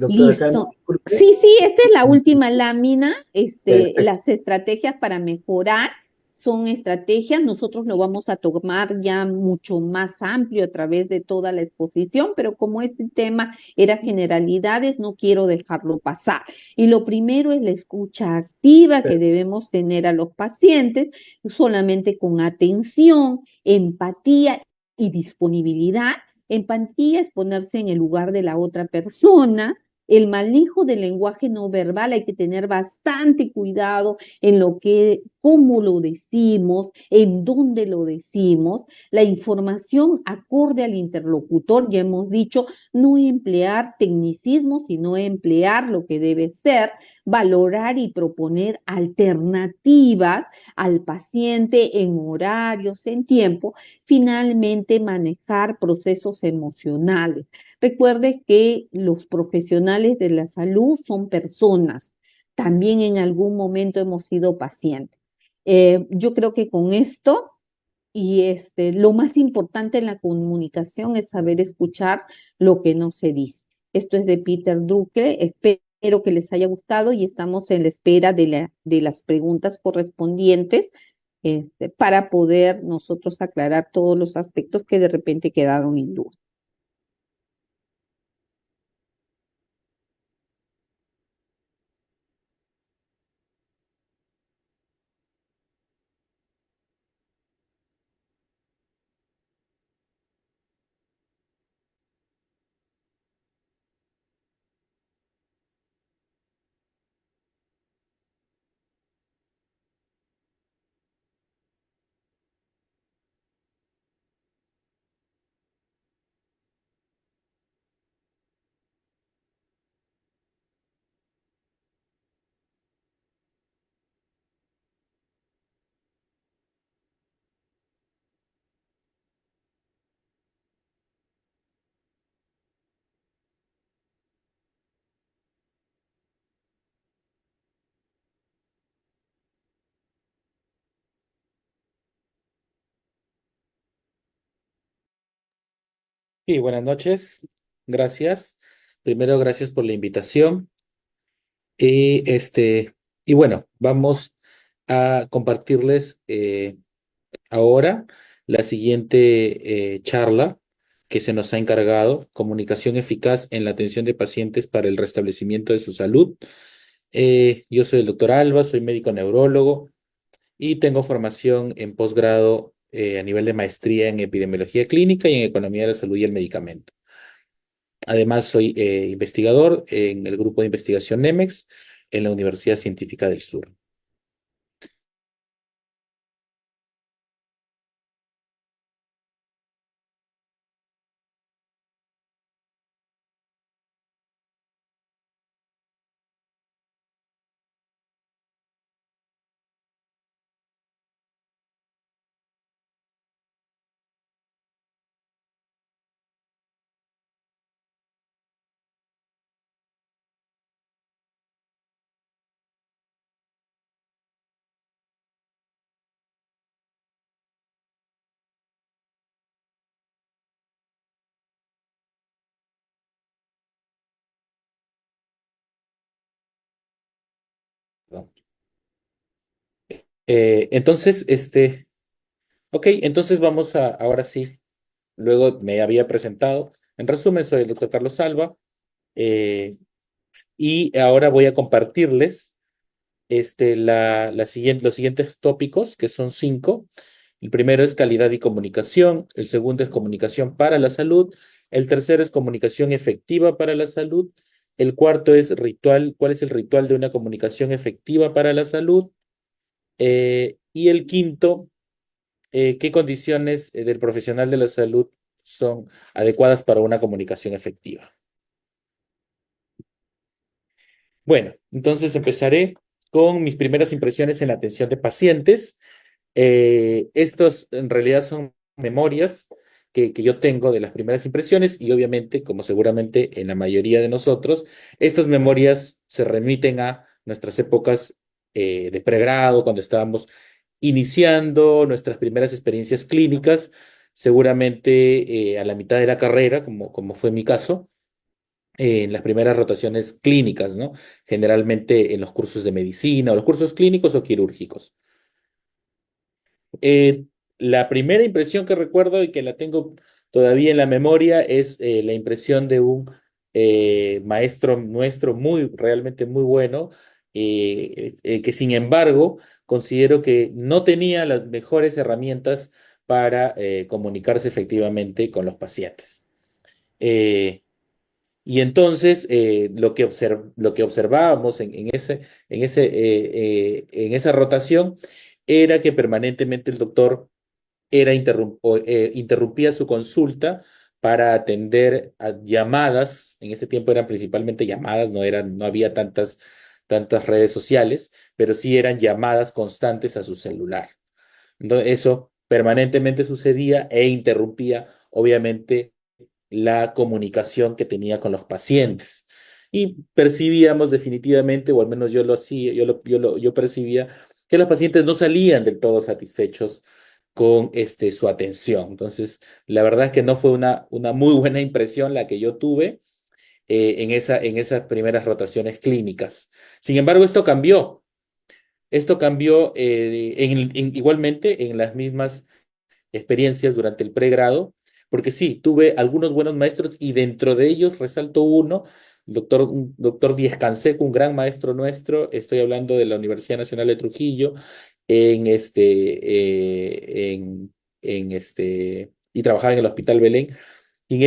Doctora Carmen, Listo. disculpe. Sí, sí, esta es la última lámina. Perfecto. Las estrategias para mejorar son estrategias. Nosotros lo vamos a tomar ya mucho más amplio a través de toda la exposición, pero como este tema era generalidades, no quiero dejarlo pasar. Y lo primero es la escucha activa que debemos tener a los pacientes, solamente con atención, empatía y disponibilidad. Empatía es ponerse en el lugar de la otra persona. El manejo del lenguaje no verbal hay que tener bastante cuidado en cómo lo decimos, en dónde lo decimos. La información acorde al interlocutor, ya hemos dicho, no emplear tecnicismos, sino emplear lo que debe ser, valorar y proponer alternativas al paciente en horarios, en tiempo. Finalmente, manejar procesos emocionales. Recuerde que los profesionales de la salud son personas. También en algún momento hemos sido pacientes. Yo creo que con esto y lo más importante en la comunicación es saber escuchar lo que no se dice. Esto es de Peter Drucker. Espero que les haya gustado y estamos en la espera de las preguntas correspondientes para poder nosotros aclarar todos los aspectos que de repente quedaron en duda. Y buenas noches, gracias. Primero, gracias por la invitación. Y y bueno, vamos a compartirles ahora la siguiente charla que se nos ha encargado, comunicación eficaz en la atención de pacientes para el restablecimiento de su salud. Yo soy el doctor Alba, soy médico neurólogo y tengo formación en posgrado a nivel de maestría en epidemiología clínica y en economía de la salud y el medicamento. Además, soy investigador en el grupo de investigación NEMEX en la Universidad Científica del Sur. ¿No? Entonces, ok, entonces vamos a, ahora sí, luego me había presentado. En resumen, soy el doctor Carlos Salva y ahora voy a compartirles los siguientes tópicos, que son 5. El primero es calidad y comunicación, el segundo es comunicación para la salud, el tercero es comunicación efectiva para la salud, el cuarto es ritual, ¿cuál es el ritual de una comunicación efectiva para la salud? Y el quinto, ¿qué condiciones del profesional de la salud son adecuadas para una comunicación efectiva? Bueno, entonces empezaré con mis primeras impresiones en la atención de pacientes. Estos en realidad son memorias que yo tengo de las primeras impresiones y obviamente, como seguramente en la mayoría de nosotros, estas memorias se remiten a nuestras épocas de pregrado, cuando estábamos iniciando nuestras primeras experiencias clínicas, seguramente a la mitad de la carrera, como fue mi caso, en las primeras rotaciones clínicas, ¿no? Generalmente en los cursos de medicina o los cursos clínicos o quirúrgicos. Eh, la primera impresión que recuerdo y que la tengo todavía en la memoria es la impresión de un maestro nuestro realmente muy bueno, que sin embargo considero que no tenía las mejores herramientas para comunicarse efectivamente con los pacientes. Eh, y entonces lo que observábamos en esa rotación era que permanentemente el doctor interrumpía su consulta para atender a llamadas. En ese tiempo eran principalmente llamadas, no había tantas redes sociales, pero sí eran llamadas constantes a su celular. Entonces, eso permanentemente sucedía e interrumpía, obviamente, la comunicación que tenía con los pacientes. Y percibíamos definitivamente, o al menos yo lo hacía, yo percibía que los pacientes no salían del todo satisfechos con su atención. Entonces, la verdad es que no fue una muy buena impresión la que yo tuve en esas primeras rotaciones clínicas. Sin embargo, esto cambió. Esto cambió igualmente en las mismas experiencias durante el pregrado, porque sí, tuve algunos buenos maestros y dentro de ellos resalto uno, un doctor Díez Canseco, un gran maestro nuestro, estoy hablando de la Universidad Nacional de Trujillo, en y trabajaba en el Hospital Belén, quien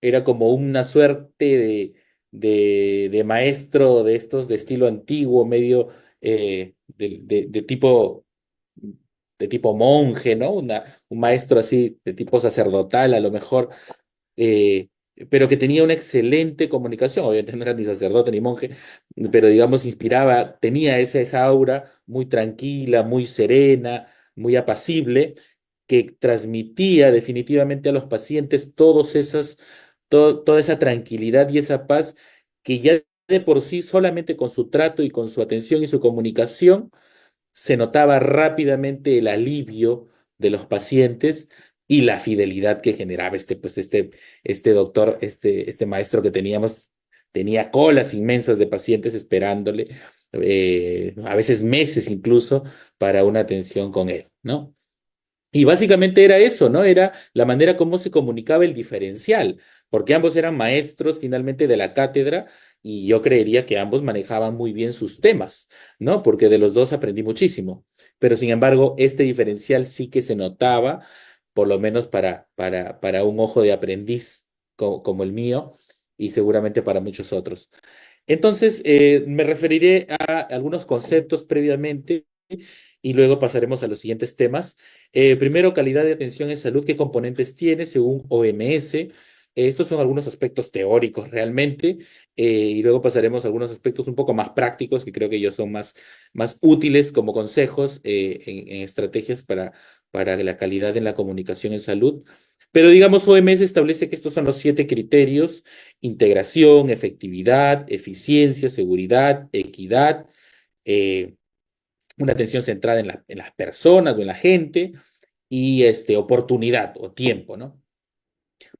era como una suerte de maestro de estos de estilo antiguo, medio de tipo monje, ¿no? Un maestro así de tipo sacerdotal, a lo mejor, eh, pero que tenía una excelente comunicación. Obviamente no era ni sacerdote ni monje, pero digamos tenía esa aura muy tranquila, muy serena, muy apacible, que transmitía definitivamente a los pacientes toda esa tranquilidad y esa paz que ya de por sí, solamente con su trato y con su atención y su comunicación, se notaba rápidamente el alivio de los pacientes y la fidelidad que generaba este doctor, este maestro que teníamos, tenía colas inmensas de pacientes esperándole a veces meses incluso, para una atención con él, ¿no? Y básicamente era eso, ¿no? Era la manera como se comunicaba el diferencial, porque ambos eran maestros finalmente de la cátedra y yo creería que ambos manejaban muy bien sus temas, ¿no? Porque de los dos aprendí muchísimo. Pero sin embargo, este diferencial sí que se notaba, por lo menos para un ojo de aprendiz como el mío y seguramente para muchos otros. Entonces, me referiré a algunos conceptos previamente y luego pasaremos a los siguientes temas. Primero, calidad de atención en salud, ¿qué componentes tiene según OMS? Estos son algunos aspectos teóricos realmente, y luego pasaremos a algunos aspectos un poco más prácticos que creo que ellos son más útiles como consejos en estrategias para la calidad en la comunicación en salud. Pero digamos, OMS establece que estos son los 7 criterios: integración, efectividad, eficiencia, seguridad, equidad, eh, una atención centrada en las personas o en la gente y oportunidad o tiempo, ¿no?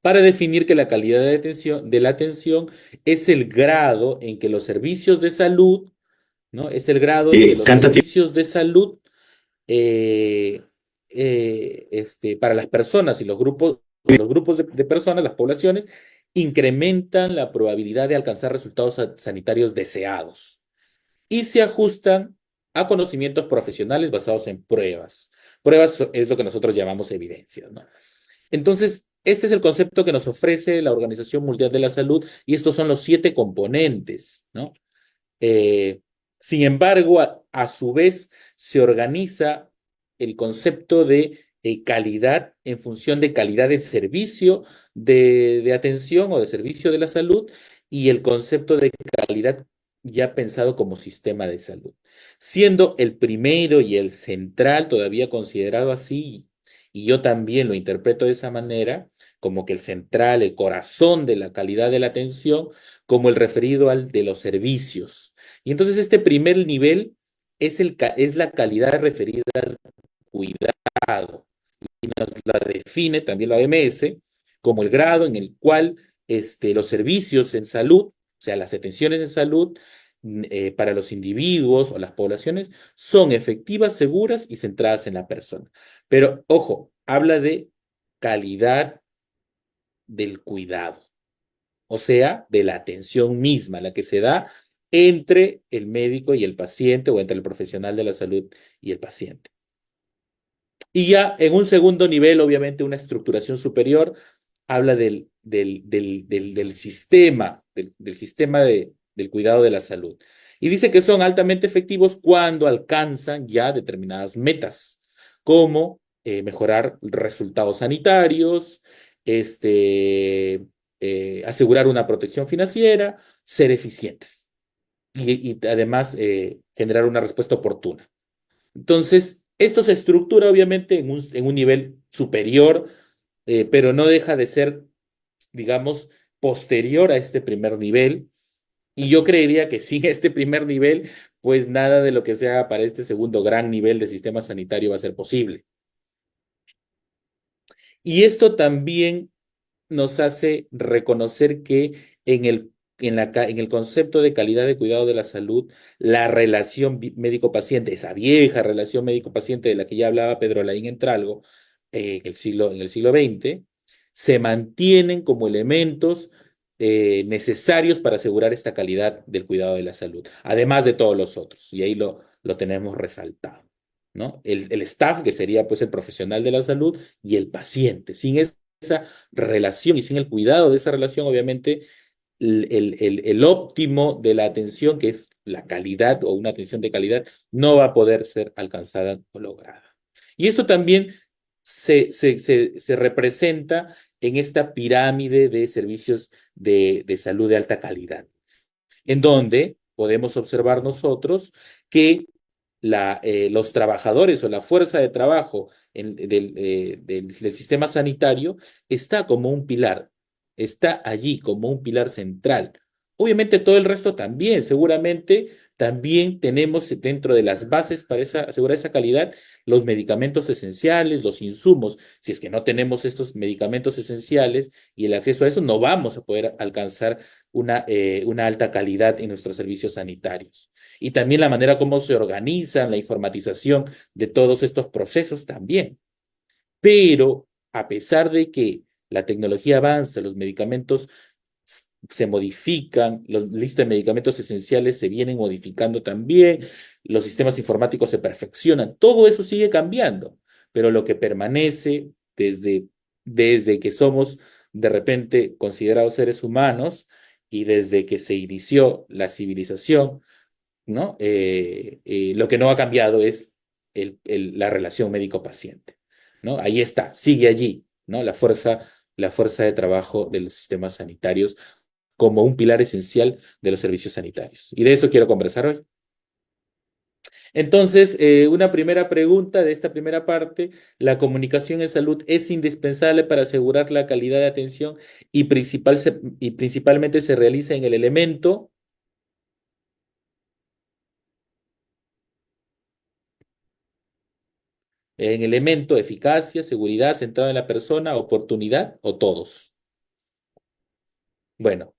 Para definir que la calidad de la atención es el grado en que los servicios de salud, ¿no? Es el grado en que los Cántate. servicios de salud eh, para las personas y los grupos de personas, las poblaciones, incrementan la probabilidad de alcanzar resultados sanitarios deseados y se ajustan a conocimientos profesionales basados en pruebas. Pruebas es lo que nosotros llamamos evidencias, ¿no? Entonces, este es el concepto que nos ofrece la Organización Mundial de la Salud y estos son los 7 componentes, ¿no? Eh, Sin embargo, a su vez, se organiza el concepto de calidad en función de calidad del servicio de atención o de servicio de la salud y el concepto de calidad ya pensado como sistema de salud, siendo el primero y el central todavía considerado así, y yo también lo interpreto de esa manera, como que el central, el corazón de la calidad de la atención, como el referido al de los servicios. Y entonces este primer nivel es la calidad referida al cuidado y nos la define también la OMS como el grado en el cual los servicios en salud, o sea, las atenciones en salud para los individuos o las poblaciones son efectivas, seguras y centradas en la persona. Pero ojo, habla de calidad del cuidado, o sea, de la atención misma, la que se da entre el médico y el paciente o entre el profesional de la salud y el paciente. Y ya en un segundo nivel, obviamente, una estructuración superior habla del sistema, del sistema del cuidado de la salud. Y dice que son altamente efectivos cuando alcanzan ya determinadas metas, como mejorar resultados sanitarios, asegurar una protección financiera, ser eficientes y además generar una respuesta oportuna. Entonces, esto se estructura obviamente en un nivel superior, pero no deja de ser, digamos, posterior a este primer nivel. Y yo creería que sin este primer nivel, pues nada de lo que se haga para este segundo gran nivel de sistema sanitario va a ser posible. Y esto también nos hace reconocer que en el concepto de calidad de cuidado de la salud, la relación médico-paciente, esa vieja relación médico-paciente de la que ya hablaba Pedro Laín Entralgo en el siglo XX, se mantienen como elementos necesarios para asegurar esta calidad del cuidado de la salud, además de todos los otros, y ahí lo tenemos resaltado, ¿no? El staff, que sería pues el profesional de la salud, y el paciente. Sin esa relación y sin el cuidado de esa relación, obviamente, el óptimo de la atención, que es la calidad o una atención de calidad, no va a poder ser alcanzada o lograda. Y esto también se representa en esta pirámide de servicios de salud de alta calidad, en donde podemos observar nosotros que los trabajadores o la fuerza de trabajo del sistema sanitario está como un pilar, está allí como un pilar central. Obviamente todo el resto también, seguramente también tenemos dentro de las bases para asegurar esa calidad los medicamentos esenciales, los insumos. Si es que no tenemos estos medicamentos esenciales y el acceso a eso, no vamos a poder alcanzar una alta calidad en nuestros servicios sanitarios. Y también la manera como se organizan, la informatización de todos estos procesos también. Pero a pesar de que la tecnología avanza, los medicamentos se modifican, la lista de medicamentos esenciales se vienen modificando también, los sistemas informáticos se perfeccionan, todo eso sigue cambiando, pero lo que permanece desde que somos de repente considerados seres humanos y desde que se inició la civilización, ¿no? Lo que no ha cambiado es la relación médico-paciente, ¿no? Ahí está, sigue allí, ¿no? La fuerza de trabajo de los sistemas sanitarios como un pilar esencial de los servicios sanitarios. Y de eso quiero conversar hoy. Entonces, una primera pregunta de esta primera parte, ¿la comunicación en salud es indispensable para asegurar la calidad de atención y principalmente se realiza en elemento eficacia, seguridad, centrado en la persona, oportunidad o todos? Bueno,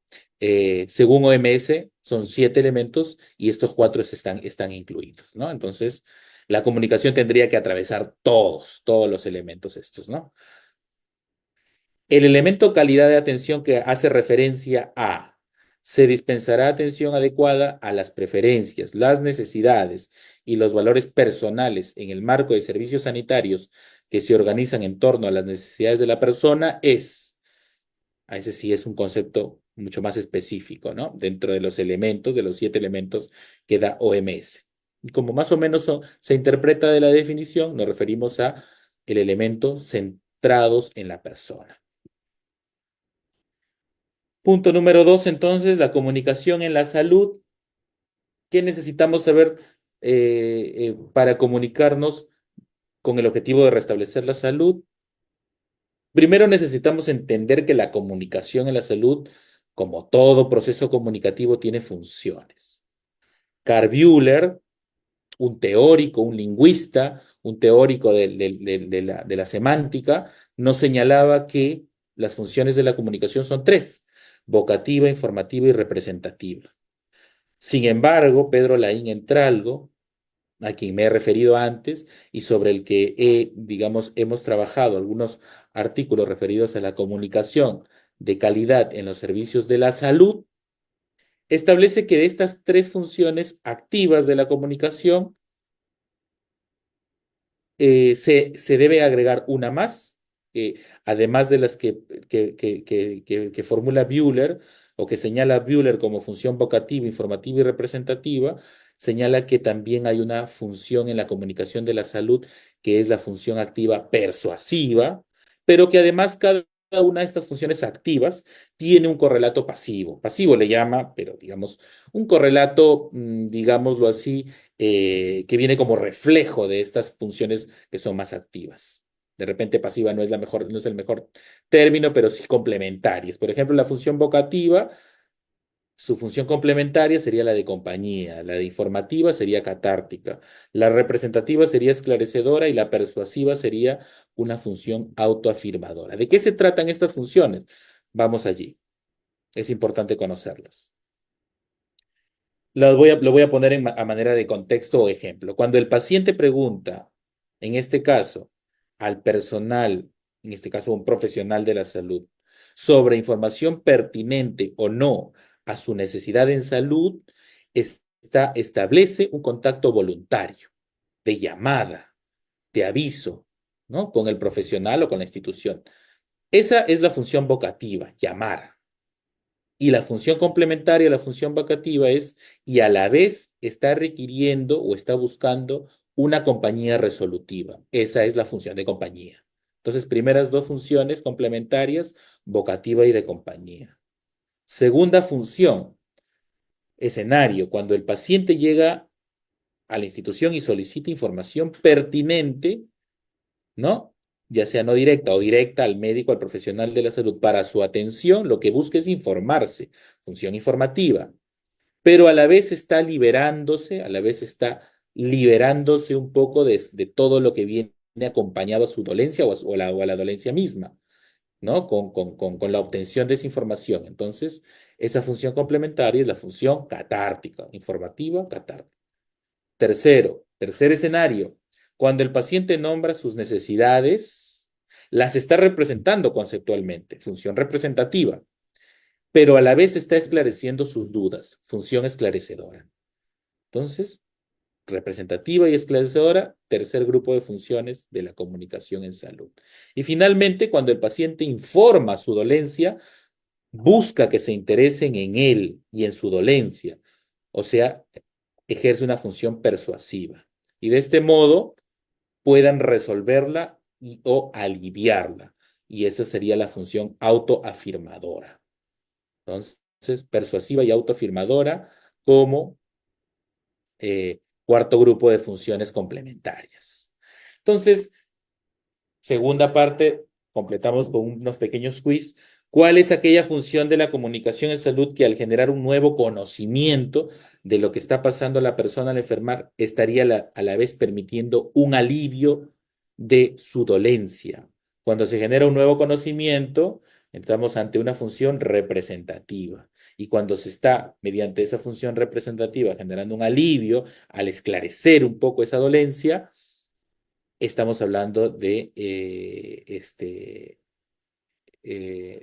según OMS, son 7 elementos y estos 4 están incluidos, ¿no? Entonces, la comunicación tendría que atravesar todos los elementos estos, ¿no? El elemento calidad de atención que hace referencia a se dispensará atención adecuada a las preferencias, las necesidades y los valores personales en el marco de servicios sanitarios que se organizan en torno a las necesidades de la persona a ese sí es un concepto mucho más específico, ¿no? Dentro de los elementos, de los 7 elementos que da OMS. Y como más o menos se interpreta de la definición, nos referimos a el elemento centrados en la persona. Punto número 2, entonces, la comunicación en la salud. ¿Qué necesitamos saber para comunicarnos con el objetivo de restablecer la salud? Primero necesitamos entender que la comunicación en la salud, como todo proceso comunicativo, tiene funciones. Carl Buehler, un teórico, un lingüista, un teórico de la semántica, nos señalaba que las funciones de la comunicación son 3: vocativa, informativa y representativa. Sin embargo, Pedro Laín Entralgo, a quien me he referido antes y sobre el que digamos, hemos trabajado algunos artículos referidos a la comunicación de calidad en los servicios de la salud, establece que de estas 3 funciones activas de la comunicación se debe agregar una más, además de las que formula Buehler o que señala Buehler como función vocativa, informativa y representativa, señala que también hay una función en la comunicación de la salud que es la función activa persuasiva, pero que además cada una de estas funciones activas tiene un correlato pasivo. Pasivo le llama, pero digamos, un correlato, digámoslo así, que viene como reflejo de estas funciones que son más activas. De repente pasiva no es el mejor término, pero sí complementarias. Por ejemplo, la función vocativa, su función complementaria sería la de compañía, la de informativa sería catártica, la representativa sería esclarecedora y la persuasiva sería una función autoafirmadora. ¿De qué se tratan estas funciones? Vamos allí. Es importante conocerlas. Lo voy a poner a manera de contexto o ejemplo. Cuando el paciente pregunta, en este caso, al personal, en este caso un profesional de la salud, sobre información pertinente o no a su necesidad en salud, establece un contacto voluntario, de llamada, de aviso, ¿no? Con el profesional o con la institución. Esa es la función vocativa, llamar. Y la función complementaria, la función vacativa y a la vez está requiriendo o está buscando una compañía resolutiva. Esa es la función de compañía. Entonces, primeras 2 funciones complementarias, vocativa y de compañía. Segunda función, escenario, cuando el paciente llega a la institución y solicita información pertinente, ¿no? ya sea no directa o directa al médico, al profesional de la salud, para su atención, lo que busca es informarse, función informativa, pero a la vez está liberándose, a la vez está liberándose un poco de todo lo que viene acompañado a su dolencia o a la dolencia misma, ¿no? Con la obtención de esa información. Entonces, esa función complementaria es la función catártica, informativa, catártica. Tercer escenario, cuando el paciente nombra sus necesidades, las está representando conceptualmente, función representativa, pero a la vez está esclareciendo sus dudas, función esclarecedora. Entonces, representativa y esclarecedora, tercer grupo de funciones de la comunicación en salud. Y finalmente, cuando el paciente informa su dolencia, busca que se interesen en él y en su dolencia, o sea, ejerce una función persuasiva. Y de este modo puedan resolverla o aliviarla. Y esa sería la función autoafirmadora. Entonces, persuasiva y autoafirmadora como cuarto grupo de funciones complementarias. Entonces, segunda parte, completamos con unos pequeños quiz. ¿Cuál es aquella función de la comunicación en salud que al generar un nuevo conocimiento de lo que está pasando a la persona al enfermar, estaría a la vez permitiendo un alivio de su dolencia? Cuando se genera un nuevo conocimiento, estamos ante una función representativa. Y cuando se está, mediante esa función representativa, generando un alivio al esclarecer un poco esa dolencia, estamos hablando de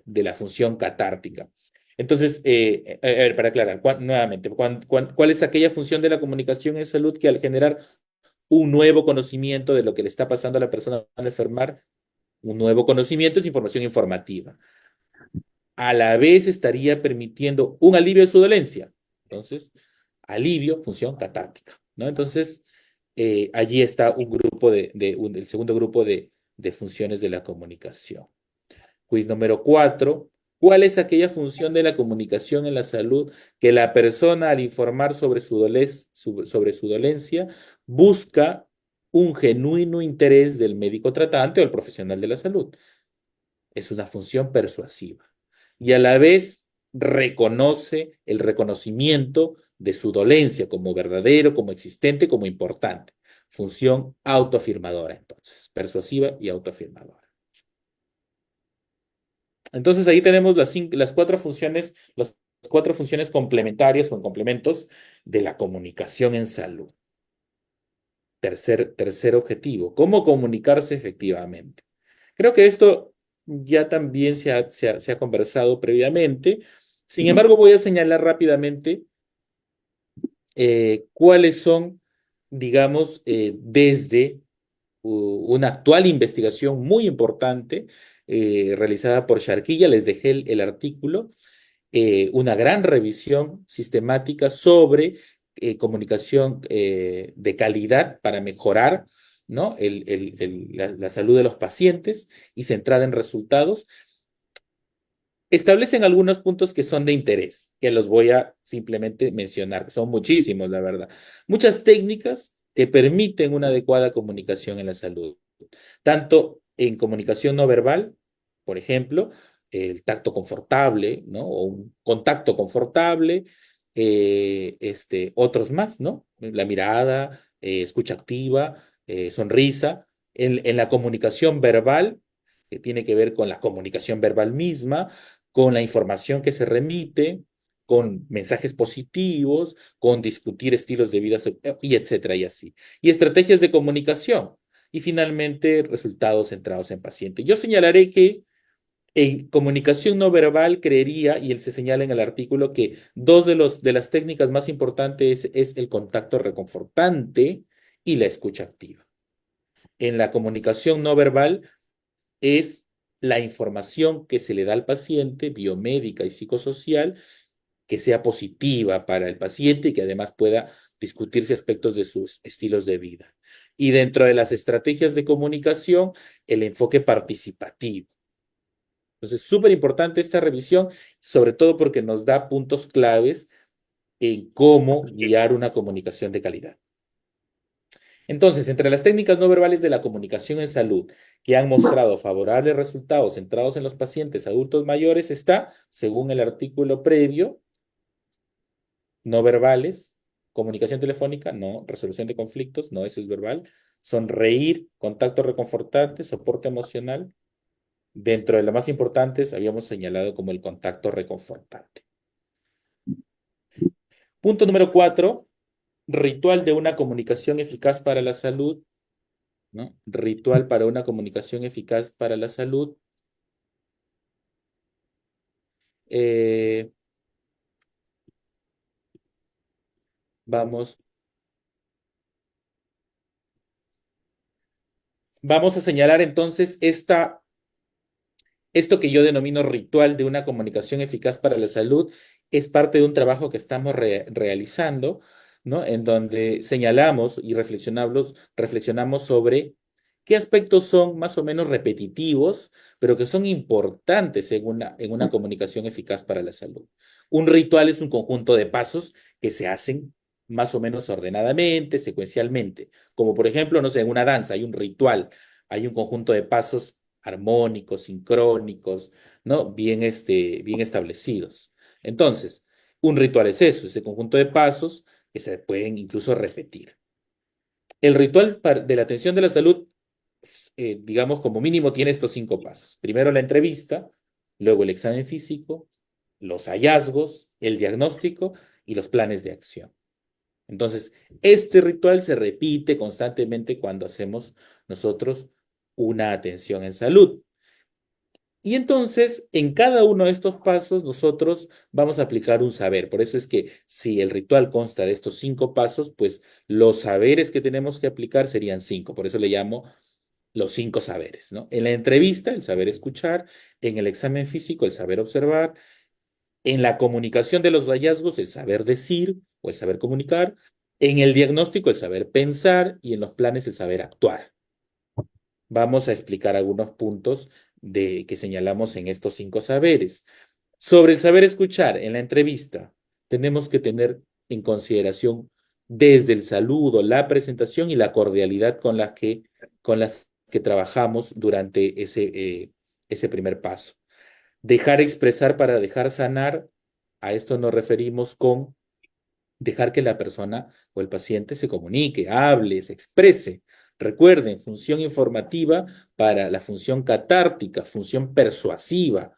la función catártica. Entonces, a ver, para aclarar, nuevamente, ¿cuál es aquella función de la comunicación en salud que al generar un nuevo conocimiento de lo que le está pasando a la persona al enfermar, un nuevo conocimiento es información informativa? A la vez estaría permitiendo un alivio de su dolencia. Entonces, alivio, función catártica, ¿no? Entonces, allí está un grupo el segundo grupo de funciones de la comunicación. Quiz número 4. ¿Cuál es aquella función de la comunicación en la salud que la persona al informar sobre sobre su dolencia busca un genuino interés del médico tratante o el profesional de la salud? Es una función persuasiva y a la vez reconoce el reconocimiento de su dolencia como verdadero, como existente, como importante. Función autoafirmadora, entonces, persuasiva y autoafirmadora. Entonces ahí tenemos las cuatro funciones complementarias o complementos de la comunicación en salud. Tercer objetivo, ¿cómo comunicarse efectivamente? Creo que esto ya también se ha conversado previamente. Sin embargo, voy a señalar rápidamente cuáles son, digamos, desde una actual investigación muy importante realizada por Sharquilla, les dejé el artículo, una gran revisión sistemática sobre comunicación de calidad para mejorar, ¿no? La salud de los pacientes y centrada en resultados. Establecen algunos puntos que son de interés, que los voy a simplemente mencionar, son muchísimos, la verdad. Muchas técnicas que permiten una adecuada comunicación en la salud, tanto en comunicación no verbal, por ejemplo, el tacto confortable, ¿no? O un contacto confortable, otros más, ¿no? La mirada, escucha activa, sonrisa. En la comunicación verbal, que tiene que ver con la comunicación verbal misma, con la información que se remite, con mensajes positivos, con discutir estilos de vida y etcétera y así. Y estrategias de comunicación. Y finalmente, resultados centrados en paciente. Yo señalaré que en comunicación no verbal creería, y él se señala en el artículo, que dos de las técnicas más importantes es el contacto reconfortante y la escucha activa. En la comunicación no verbal es la información que se le da al paciente, biomédica y psicosocial, que sea positiva para el paciente y que además pueda discutirse aspectos de sus estilos de vida. Y dentro de las estrategias de comunicación, el enfoque participativo. Entonces, súper importante esta revisión, sobre todo porque nos da puntos claves en cómo guiar una comunicación de calidad. Entonces, entre las técnicas no verbales de la comunicación en salud que han mostrado favorables resultados centrados en los pacientes adultos mayores está, según el artículo previo, no verbales, comunicación telefónica, no, resolución de conflictos, no, eso es verbal, sonreír, contacto reconfortante, soporte emocional. Dentro de las más importantes, habíamos señalado como el contacto reconfortante. Punto número 4, ritual de una comunicación eficaz para la salud, ¿no? Ritual para una comunicación eficaz para la salud. Eh, vamos, vamos a señalar entonces esto que yo denomino ritual de una comunicación eficaz para la salud. Es parte de un trabajo que estamos realizando, ¿no? En donde señalamos y reflexionamos sobre qué aspectos son más o menos repetitivos, pero que son importantes en una comunicación eficaz para la salud. Un ritual es un conjunto de pasos que se hacen más o menos ordenadamente, secuencialmente. Como por ejemplo, no sé, en una danza hay un ritual, hay un conjunto de pasos armónicos, sincrónicos, ¿no? Bien establecidos. Entonces, un ritual es eso, ese conjunto de pasos que se pueden incluso repetir. El ritual de la atención de la salud, digamos, como mínimo tiene estos 5 pasos. Primero la entrevista, luego el examen físico, los hallazgos, el diagnóstico y los planes de acción. Entonces, este ritual se repite constantemente cuando hacemos nosotros una atención en salud. Y entonces, en cada uno de estos pasos, nosotros vamos a aplicar un saber. Por eso es que si el ritual consta de estos 5 pasos, pues los saberes que tenemos que aplicar serían 5. Por eso le llamo los 5 saberes, ¿no? En la entrevista, el saber escuchar; en el examen físico, el saber observar; en la comunicación de los hallazgos, el saber decir o el saber comunicar; en el diagnóstico, el saber pensar; y en los planes, el saber actuar. Vamos a explicar algunos puntos que señalamos en estos 5 saberes. Sobre el saber escuchar, en la entrevista, tenemos que tener en consideración desde el saludo, la presentación y la cordialidad con las que trabajamos durante ese primer paso. Dejar expresar para dejar sanar, a esto nos referimos con dejar que la persona o el paciente se comunique, hable, se exprese. Recuerden, función informativa para la función catártica, función persuasiva,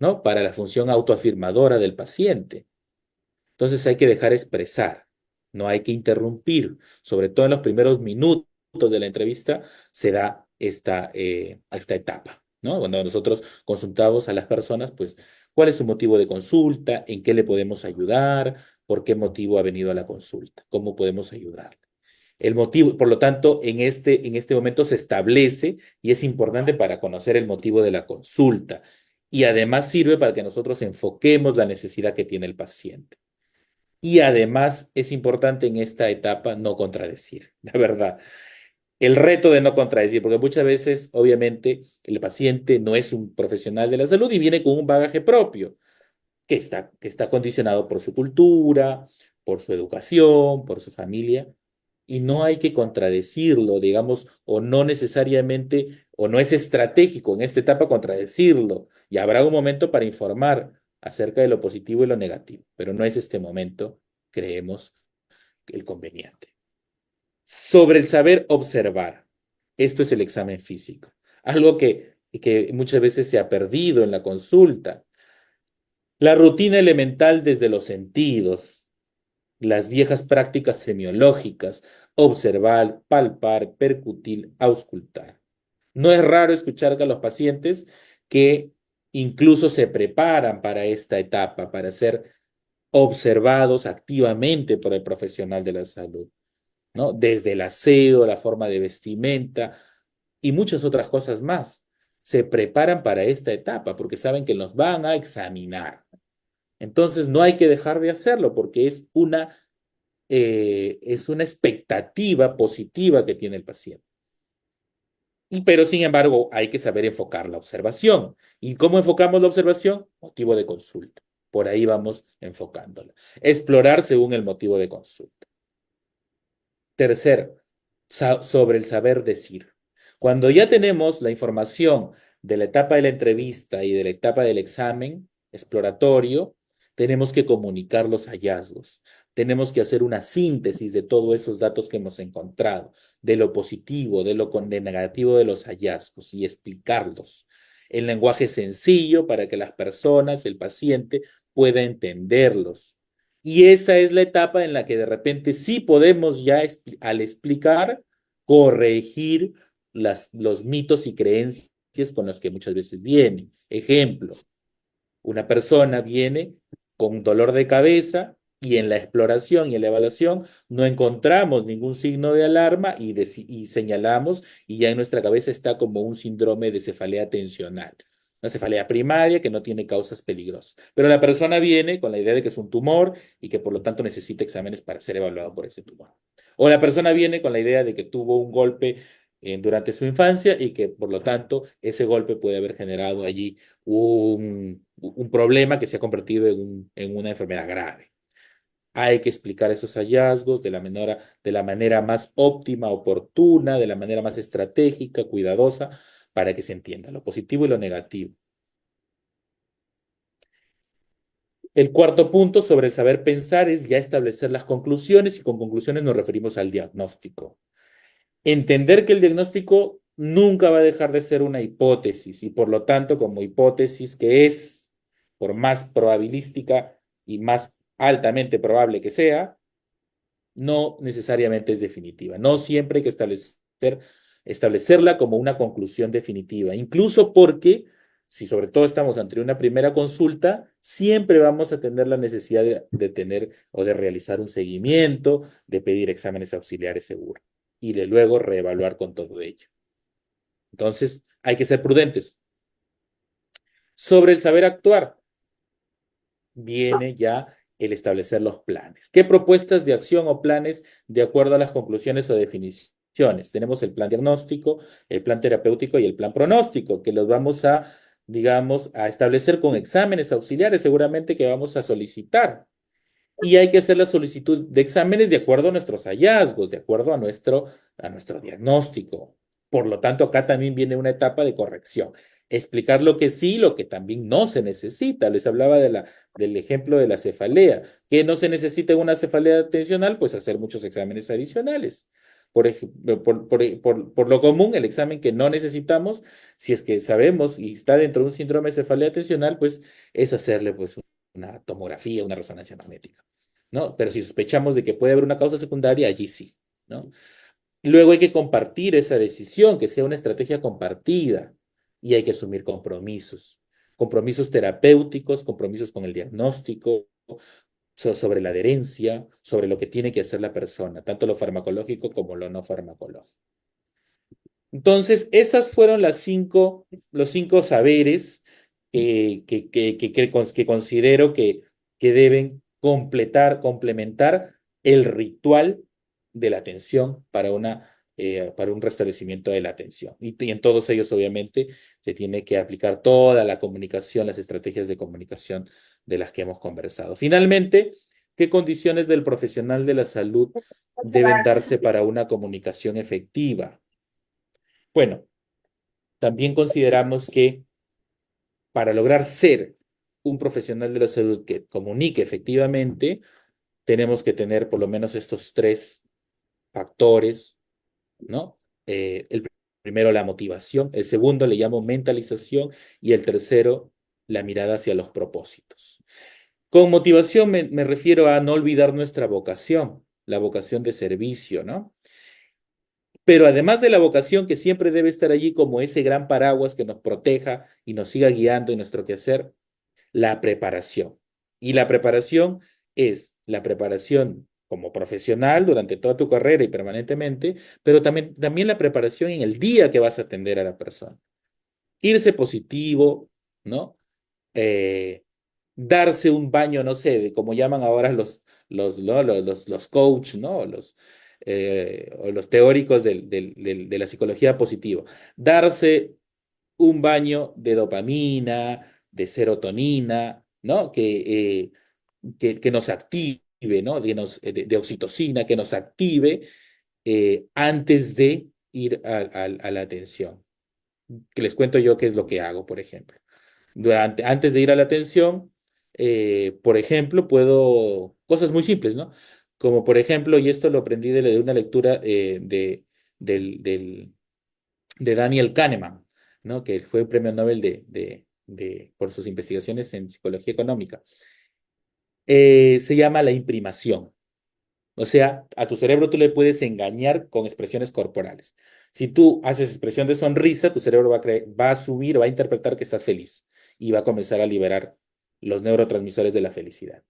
¿no? Para la función autoafirmadora del paciente. Entonces hay que dejar expresar, no hay que interrumpir. Sobre todo en los primeros minutos de la entrevista se da esta etapa, ¿no? Cuando nosotros consultamos a las personas, pues, ¿cuál es su motivo de consulta? ¿En qué le podemos ayudar? ¿Por qué motivo ha venido a la consulta? ¿Cómo podemos ayudar? El motivo, por lo tanto, en este momento se establece y es importante para conocer el motivo de la consulta. Y además sirve para que nosotros enfoquemos la necesidad que tiene el paciente. Y además es importante en esta etapa no contradecir, la verdad. El reto de no contradecir, porque muchas veces, obviamente, el paciente no es un profesional de la salud y viene con un bagaje propio que está condicionado por su cultura, por su educación, por su familia, y no hay que contradecirlo, digamos, o no necesariamente, o no es estratégico en esta etapa contradecirlo, y habrá un momento para informar acerca de lo positivo y lo negativo, pero no es este momento, creemos, el conveniente. Sobre el saber observar, esto es el examen físico, algo que muchas veces se ha perdido en la consulta. La rutina elemental desde los sentidos, las viejas prácticas semiológicas, observar, palpar, percutir, auscultar. No es raro escuchar a los pacientes que incluso se preparan para esta etapa, para ser observados activamente por el profesional de la salud, ¿no? Desde el aseo, la forma de vestimenta y muchas otras cosas más. Se preparan para esta etapa porque saben que los van a examinar. Entonces no hay que dejar de hacerlo porque es una expectativa positiva que tiene el paciente. Pero sin embargo hay que saber enfocar la observación. ¿Y cómo enfocamos la observación? Motivo de consulta. Por ahí vamos enfocándola. Explorar según el motivo de consulta. Tercero, sobre el saber decir. Cuando ya tenemos la información de la etapa de la entrevista y de la etapa del examen exploratorio, tenemos que comunicar los hallazgos. Tenemos que hacer una síntesis de todos esos datos que hemos encontrado, de lo positivo, de negativo de los hallazgos y explicarlos en lenguaje sencillo para que las personas, el paciente, pueda entenderlos. Y esa es la etapa en la que de repente sí podemos ya al explicar, corregir los mitos y creencias con los que muchas veces vienen. Ejemplo, una persona viene con dolor de cabeza y en la exploración y en la evaluación no encontramos ningún signo de alarma y señalamos y ya en nuestra cabeza está como un síndrome de cefalea tensional. Una cefalea primaria que no tiene causas peligrosas. Pero la persona viene con la idea de que es un tumor y que por lo tanto necesita exámenes para ser evaluado por ese tumor. O la persona viene con la idea de que tuvo un golpe durante su infancia y que por lo tanto ese golpe puede haber generado allí un problema que se ha convertido en una enfermedad grave. Hay que explicar esos hallazgos de la manera más óptima, oportuna, de la manera más estratégica, cuidadosa, para que se entienda lo positivo y lo negativo. El cuarto punto sobre el saber pensar es ya establecer las conclusiones y con conclusiones nos referimos al diagnóstico. Entender que el diagnóstico nunca va a dejar de ser una hipótesis y por lo tanto como hipótesis que es, por más probabilística y más altamente probable que sea, no necesariamente es definitiva. No siempre hay que establecerla como una conclusión definitiva, incluso porque si sobre todo estamos ante una primera consulta, siempre vamos a tener la necesidad de tener o de realizar un seguimiento, de pedir exámenes auxiliares seguros y de luego reevaluar con todo ello. Entonces, hay que ser prudentes. Sobre el saber actuar, viene ya el establecer los planes. ¿Qué propuestas de acción o planes de acuerdo a las conclusiones o definiciones? Tenemos el plan diagnóstico, el plan terapéutico y el plan pronóstico, que los vamos a, digamos, a establecer con exámenes auxiliares seguramente que vamos a solicitar. Y hay que hacer la solicitud de exámenes de acuerdo a nuestros hallazgos, de acuerdo a nuestro diagnóstico. Por lo tanto, acá también viene una etapa de corrección. Explicar lo que sí, lo que también no se necesita. Les hablaba del ejemplo de la cefalea. ¿Qué no se necesita en una cefalea atencional? Pues hacer muchos exámenes adicionales. Por lo común, el examen que no necesitamos, si es que sabemos y está dentro de un síndrome de cefalea atencional, pues es hacerle pues una tomografía, una resonancia magnética, ¿no? Pero si sospechamos de que puede haber una causa secundaria, allí sí, ¿no? Luego hay que compartir esa decisión, que sea una estrategia compartida y hay que asumir compromisos terapéuticos, compromisos con el diagnóstico, sobre la adherencia, sobre lo que tiene que hacer la persona, tanto lo farmacológico como lo no farmacológico. Entonces, esas fueron los cinco saberes que considero que deben complementar el ritual de la atención para un restablecimiento de la atención. Y en todos ellos, obviamente, se tiene que aplicar toda la comunicación, las estrategias de comunicación de las que hemos conversado. Finalmente, ¿qué condiciones del profesional de la salud deben darse para una comunicación efectiva? Bueno, también consideramos que para lograr ser un profesional de la salud que comunique efectivamente, tenemos que tener por lo menos estos tres factores, ¿no? El primero, la motivación, el segundo le llamo mentalización y el tercero, la mirada hacia los propósitos. Con motivación me refiero a no olvidar nuestra vocación, la vocación de servicio, ¿no? Pero además de la vocación que siempre debe estar allí como ese gran paraguas que nos proteja y nos siga guiando en nuestro quehacer, la preparación. Y la preparación es la preparación como profesional durante toda tu carrera y permanentemente, pero también la preparación en el día que vas a atender a la persona. Irse positivo, ¿no? Eh, darse un baño, no sé, de como llaman ahora ¿no? los coach, ¿no? O los teóricos de la psicología positiva. Darse un baño de dopamina, de serotonina, ¿no? Que nos active, ¿no? De oxitocina, que nos active antes de ir a la atención. Que les cuento yo qué es lo que hago, por ejemplo. Antes de ir a la atención, por ejemplo, cosas muy simples, ¿no? Como por ejemplo, y esto lo aprendí de una lectura del, del- de Daniel Kahneman, ¿no? Que fue un premio Nobel por sus investigaciones en psicología económica. Se llama la imprimación. O sea, a tu cerebro tú le puedes engañar con expresiones corporales. Si tú haces expresión de sonrisa, tu cerebro va a asumir o va a interpretar que estás feliz y va a comenzar a liberar los neurotransmisores de la felicidad.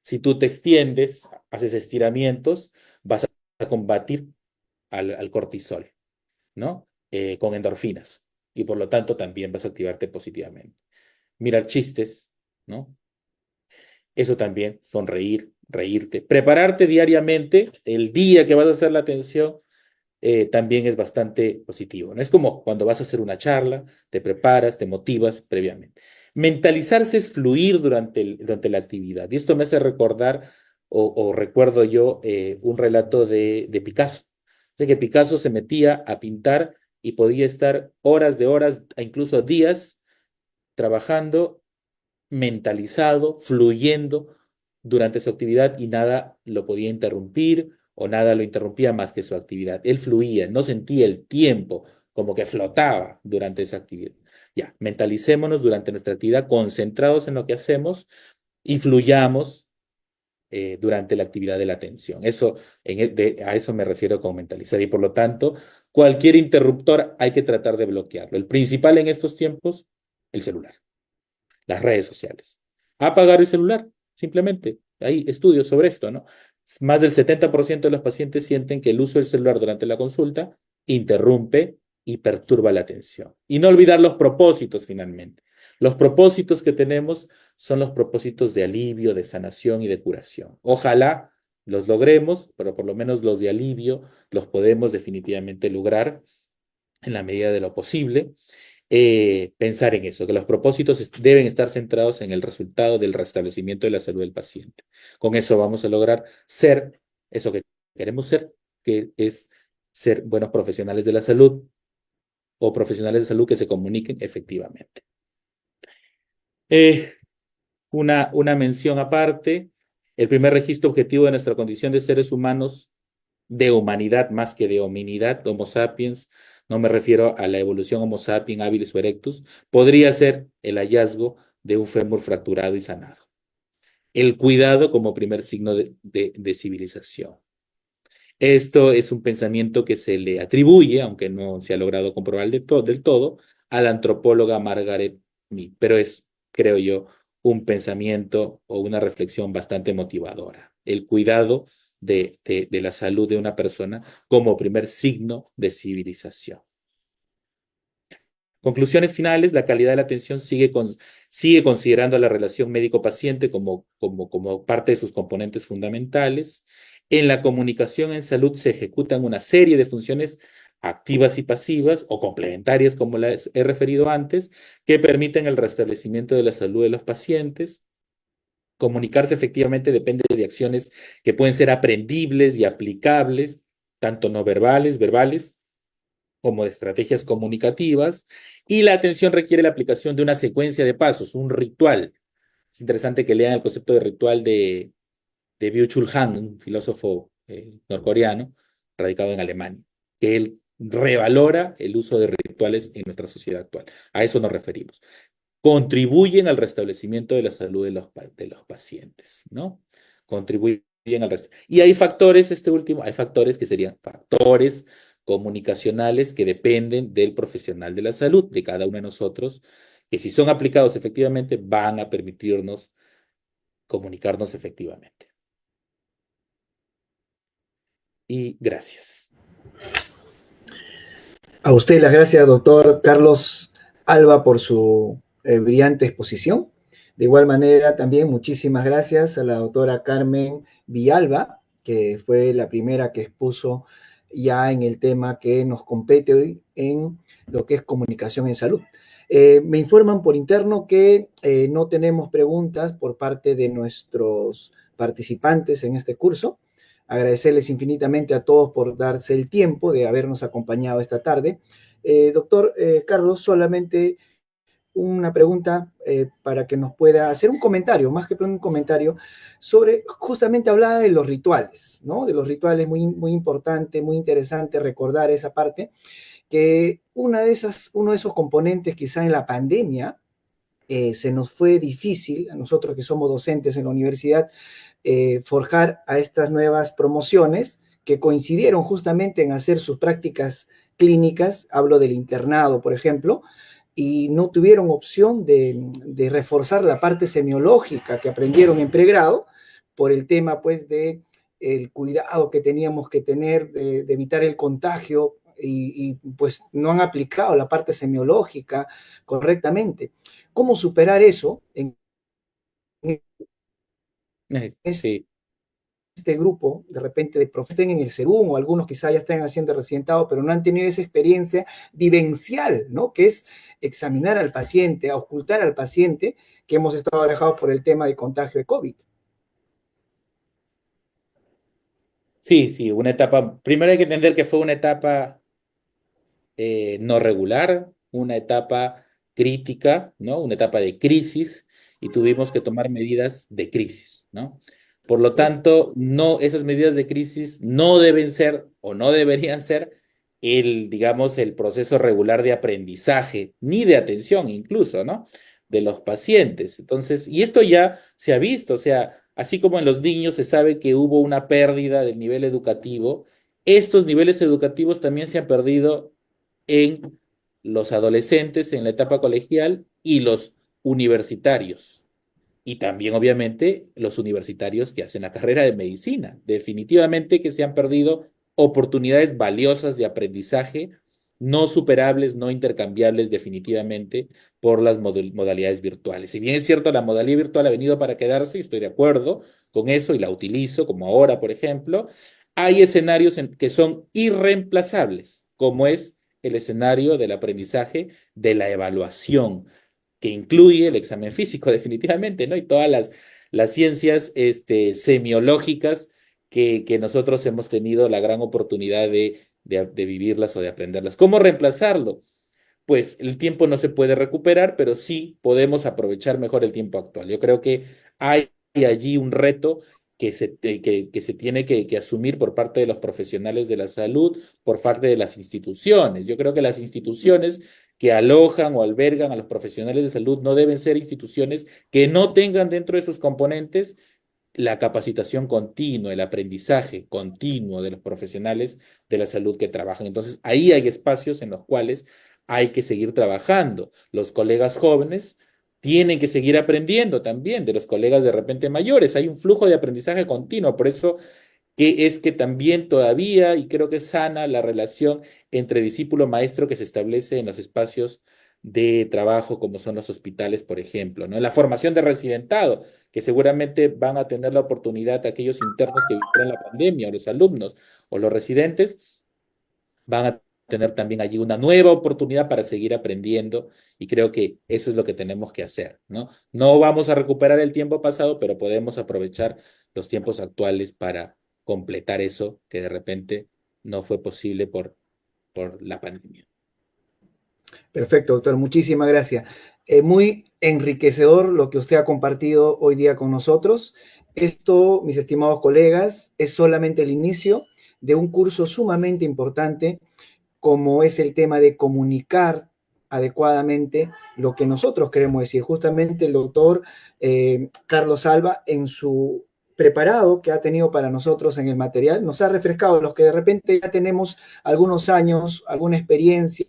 Si tú te extiendes, haces estiramientos, vas a combatir al cortisol, ¿no? Con endorfinas. Y por lo tanto también vas a activarte positivamente. Mirar chistes, ¿no? Eso también, sonreír, reírte. Prepararte diariamente, el día que vas a hacer la atención, también es bastante positivo, ¿no? Es como cuando vas a hacer una charla, te preparas, te motivas previamente. Mentalizarse es fluir durante la actividad. Y esto me hace recordar, o recuerdo yo, un relato de Picasso. De que Picasso se metía a pintar y podía estar horas de horas, e incluso días, trabajando mentalizado, fluyendo durante su actividad y nada lo podía interrumpir o nada lo interrumpía más que su actividad. Él fluía, no sentía el tiempo, como que flotaba durante esa actividad. Ya, mentalicémonos durante nuestra actividad, concentrados en lo que hacemos y fluyamos durante la actividad de la atención. A eso me refiero con mentalizar y por lo tanto, cualquier interruptor hay que tratar de bloquearlo. El principal en estos tiempos, el celular, las redes sociales. Apagar el celular, simplemente. Hay estudios sobre esto, ¿no? Más del 70% de los pacientes sienten que el uso del celular durante la consulta interrumpe y perturba la atención. Y no olvidar los propósitos, finalmente. Los propósitos que tenemos son los propósitos de alivio, de sanación y de curación. Ojalá los logremos, pero por lo menos los de alivio los podemos definitivamente lograr en la medida de lo posible. Pensar en eso, que los propósitos deben estar centrados en el resultado del restablecimiento de la salud del paciente. Con eso vamos a lograr ser eso que queremos ser, que es ser buenos profesionales de la salud o profesionales de salud que se comuniquen efectivamente. Eh, una mención aparte, el primer registro objetivo de nuestra condición de seres humanos, de humanidad más que de hominidad, Homo sapiens, no me refiero a la evolución Homo sapiens habilis o erectus, podría ser el hallazgo de un fémur fracturado y sanado. El cuidado como primer signo de civilización. Esto es un pensamiento que se le atribuye, aunque no se ha logrado comprobar del todo, a la antropóloga Margaret Mead, pero es, creo yo, un pensamiento o una reflexión bastante motivadora. El cuidado de la salud de una persona como primer signo de civilización. Conclusiones finales, la calidad de la atención sigue considerando a la relación médico-paciente como parte de sus componentes fundamentales. En la comunicación en salud se ejecutan una serie de funciones activas y pasivas o complementarias, como las he referido antes, que permiten el restablecimiento de la salud de los pacientes. Comunicarse efectivamente depende de acciones que pueden ser aprendibles y aplicables, tanto no verbales, como de estrategias comunicativas, y la atención requiere la aplicación de una secuencia de pasos, un ritual. Es interesante que lean el concepto de ritual de Byung-Chul Han, un filósofo norcoreano radicado en Alemania, que él revalora el uso de rituales en nuestra sociedad actual. A eso nos referimos. Contribuyen al restablecimiento de la salud de los pacientes, ¿no? Contribuyen al resto. Y hay factores, hay factores que serían factores comunicacionales que dependen del profesional de la salud, de cada uno de nosotros, que si son aplicados efectivamente van a permitirnos comunicarnos efectivamente. Y gracias. A usted las gracias, doctor Carlos Alba, por su brillante exposición. De igual manera, también muchísimas gracias a la doctora Carmen Villalba, que fue la primera que expuso ya en el tema que nos compete hoy en lo que es comunicación en salud. Me informan por interno que no tenemos preguntas por parte de nuestros participantes en este curso, agradecerles infinitamente a todos por darse el tiempo de habernos acompañado esta tarde. Doctor Carlos, solamente una pregunta para que nos pueda hacer un comentario, más que un comentario, sobre, justamente hablaba de los rituales, ¿no? De los rituales, muy, muy importante, muy interesante recordar esa parte, que uno de esos componentes quizá en la pandemia, se nos fue difícil, a nosotros que somos docentes en la universidad, forjar a estas nuevas promociones que coincidieron justamente en hacer sus prácticas clínicas, hablo del internado, por ejemplo, y no tuvieron opción de reforzar la parte semiológica que aprendieron en pregrado por el tema, pues, de el cuidado que teníamos que tener de evitar el contagio pues no han aplicado la parte semiológica correctamente. ¿Cómo superar eso en Sí. este grupo, de repente, de profesores estén en el SERUM o algunos quizá ya estén haciendo recientado, pero no han tenido esa experiencia vivencial, ¿no? Que es examinar al paciente, ocultar al paciente, que hemos estado alejados por el tema de contagio de COVID. Sí, sí, una etapa, primero hay que entender que fue una etapa no regular, una etapa crítica, ¿no? Una etapa de crisis y tuvimos que tomar medidas de crisis, ¿no? Por lo tanto, no, esas medidas de crisis no deben ser o no deberían ser digamos, el proceso regular de aprendizaje, ni de atención incluso, ¿no? De los pacientes. Entonces, y esto ya se ha visto, o sea, así como en los niños se sabe que hubo una pérdida del nivel educativo, estos niveles educativos también se han perdido en los adolescentes en la etapa colegial y los universitarios. Y también, obviamente, los universitarios que hacen la carrera de medicina. Definitivamente que se han perdido oportunidades valiosas de aprendizaje, no superables, no intercambiables definitivamente por las modalidades virtuales. Si bien es cierto, la modalidad virtual ha venido para quedarse, y estoy de acuerdo con eso y la utilizo, como ahora, por ejemplo, hay escenarios que son irreemplazables, como es el escenario del aprendizaje de la evaluación, que incluye el examen físico, definitivamente, ¿no? Y todas las ciencias semiológicas que nosotros hemos tenido la gran oportunidad de vivirlas o de aprenderlas. ¿Cómo reemplazarlo? Pues el tiempo no se puede recuperar, pero sí podemos aprovechar mejor el tiempo actual. Yo creo que hay allí un reto que se tiene que asumir por parte de los profesionales de la salud, por parte de las instituciones. Yo creo que las instituciones que alojan o albergan a los profesionales de salud no deben ser instituciones que no tengan dentro de sus componentes la capacitación continua, el aprendizaje continuo de los profesionales de la salud que trabajan. Entonces, ahí hay espacios en los cuales hay que seguir trabajando. Los colegas jóvenes tienen que seguir aprendiendo también de los colegas de repente mayores. Hay un flujo de aprendizaje continuo, por eso que es que también todavía, y creo que es sana la relación entre discípulo-maestro que se establece en los espacios de trabajo, como son los hospitales, por ejemplo, ¿no? En la formación de residentado, que seguramente van a tener la oportunidad aquellos internos que vivieron la pandemia, o los alumnos, o los residentes, van a tener también allí una nueva oportunidad para seguir aprendiendo, y creo que eso es lo que tenemos que hacer, ¿no? No vamos a recuperar el tiempo pasado, pero podemos aprovechar los tiempos actuales para completar eso que de repente no fue posible por la pandemia. Perfecto, doctor. Muchísimas gracias. Muy enriquecedor lo que usted ha compartido hoy día con nosotros. Esto, mis estimados colegas, es solamente el inicio de un curso sumamente importante, como es el tema de comunicar adecuadamente lo que nosotros queremos decir. Justamente el doctor Carlos Alba, en su preparado que ha tenido para nosotros en el material, nos ha refrescado, los que de repente ya tenemos algunos años, alguna experiencia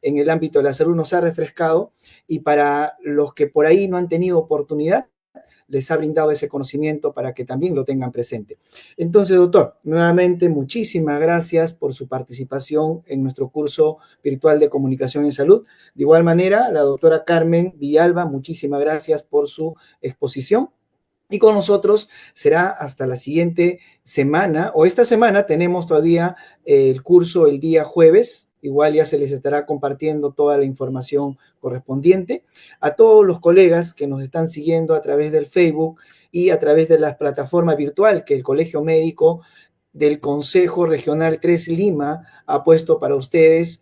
en el ámbito de la salud, nos ha refrescado, y para los que por ahí no han tenido oportunidad, les ha brindado ese conocimiento para que también lo tengan presente. Entonces, doctor, nuevamente muchísimas gracias por su participación en nuestro curso virtual de comunicación en salud. De igual manera, la doctora Carmen Villalba, muchísimas gracias por su exposición. Y con nosotros será hasta la siguiente semana, o esta semana tenemos todavía el curso el día jueves igual ya se les estará compartiendo toda la información correspondiente. A todos los colegas que nos están siguiendo a través del Facebook y a través de la plataforma virtual que el Colegio Médico del Consejo Regional CRES Lima ha puesto para ustedes,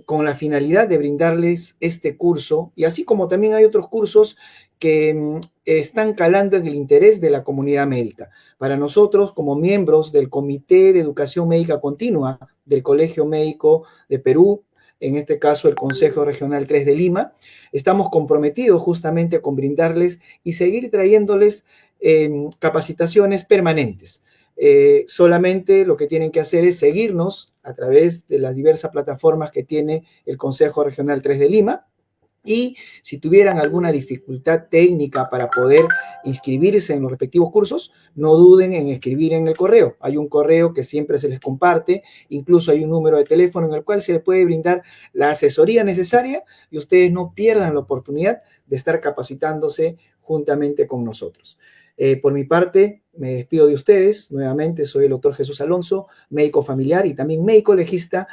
con la finalidad de brindarles este curso, y así como también hay otros cursos que están calando en el interés de la comunidad médica. Para nosotros, como miembros del Comité de Educación Médica Continua del Colegio Médico de Perú, en este caso el Consejo Regional 3 de Lima, estamos comprometidos justamente con brindarles y seguir trayéndoles capacitaciones permanentes. Solamente lo que tienen que hacer es seguirnos a través de las diversas plataformas que tiene el Consejo Regional 3 de Lima, y si tuvieran alguna dificultad técnica para poder inscribirse en los respectivos cursos, no duden en escribir en el correo. Hay un correo que siempre se les comparte, incluso hay un número de teléfono en el cual se les puede brindar la asesoría necesaria y ustedes no pierdan la oportunidad de estar capacitándose juntamente con nosotros. Por mi parte, me despido de ustedes. Nuevamente, soy el doctor Jesús Alonso, médico familiar y también médico legista.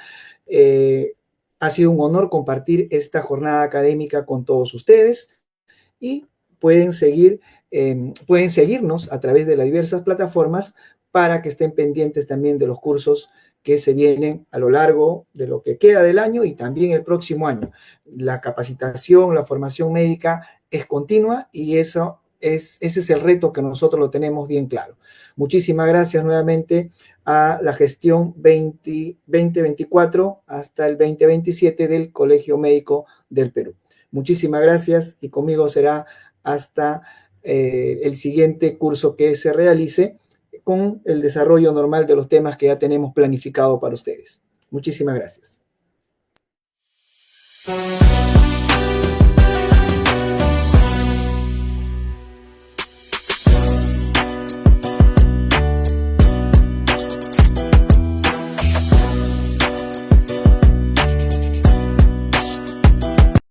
Ha sido un honor compartir esta jornada académica con todos ustedes y pueden seguirnos a través de las diversas plataformas para que estén pendientes también de los cursos que se vienen a lo largo de lo que queda del año y también el próximo año. La capacitación, la formación médica es continua y ese es el reto que nosotros lo tenemos bien claro. Muchísimas gracias nuevamente a la gestión 2024 hasta el 2027 del Colegio Médico del Perú. Muchísimas gracias y conmigo será hasta el siguiente curso que se realice con el desarrollo normal de los temas que ya tenemos planificado para ustedes. Muchísimas gracias.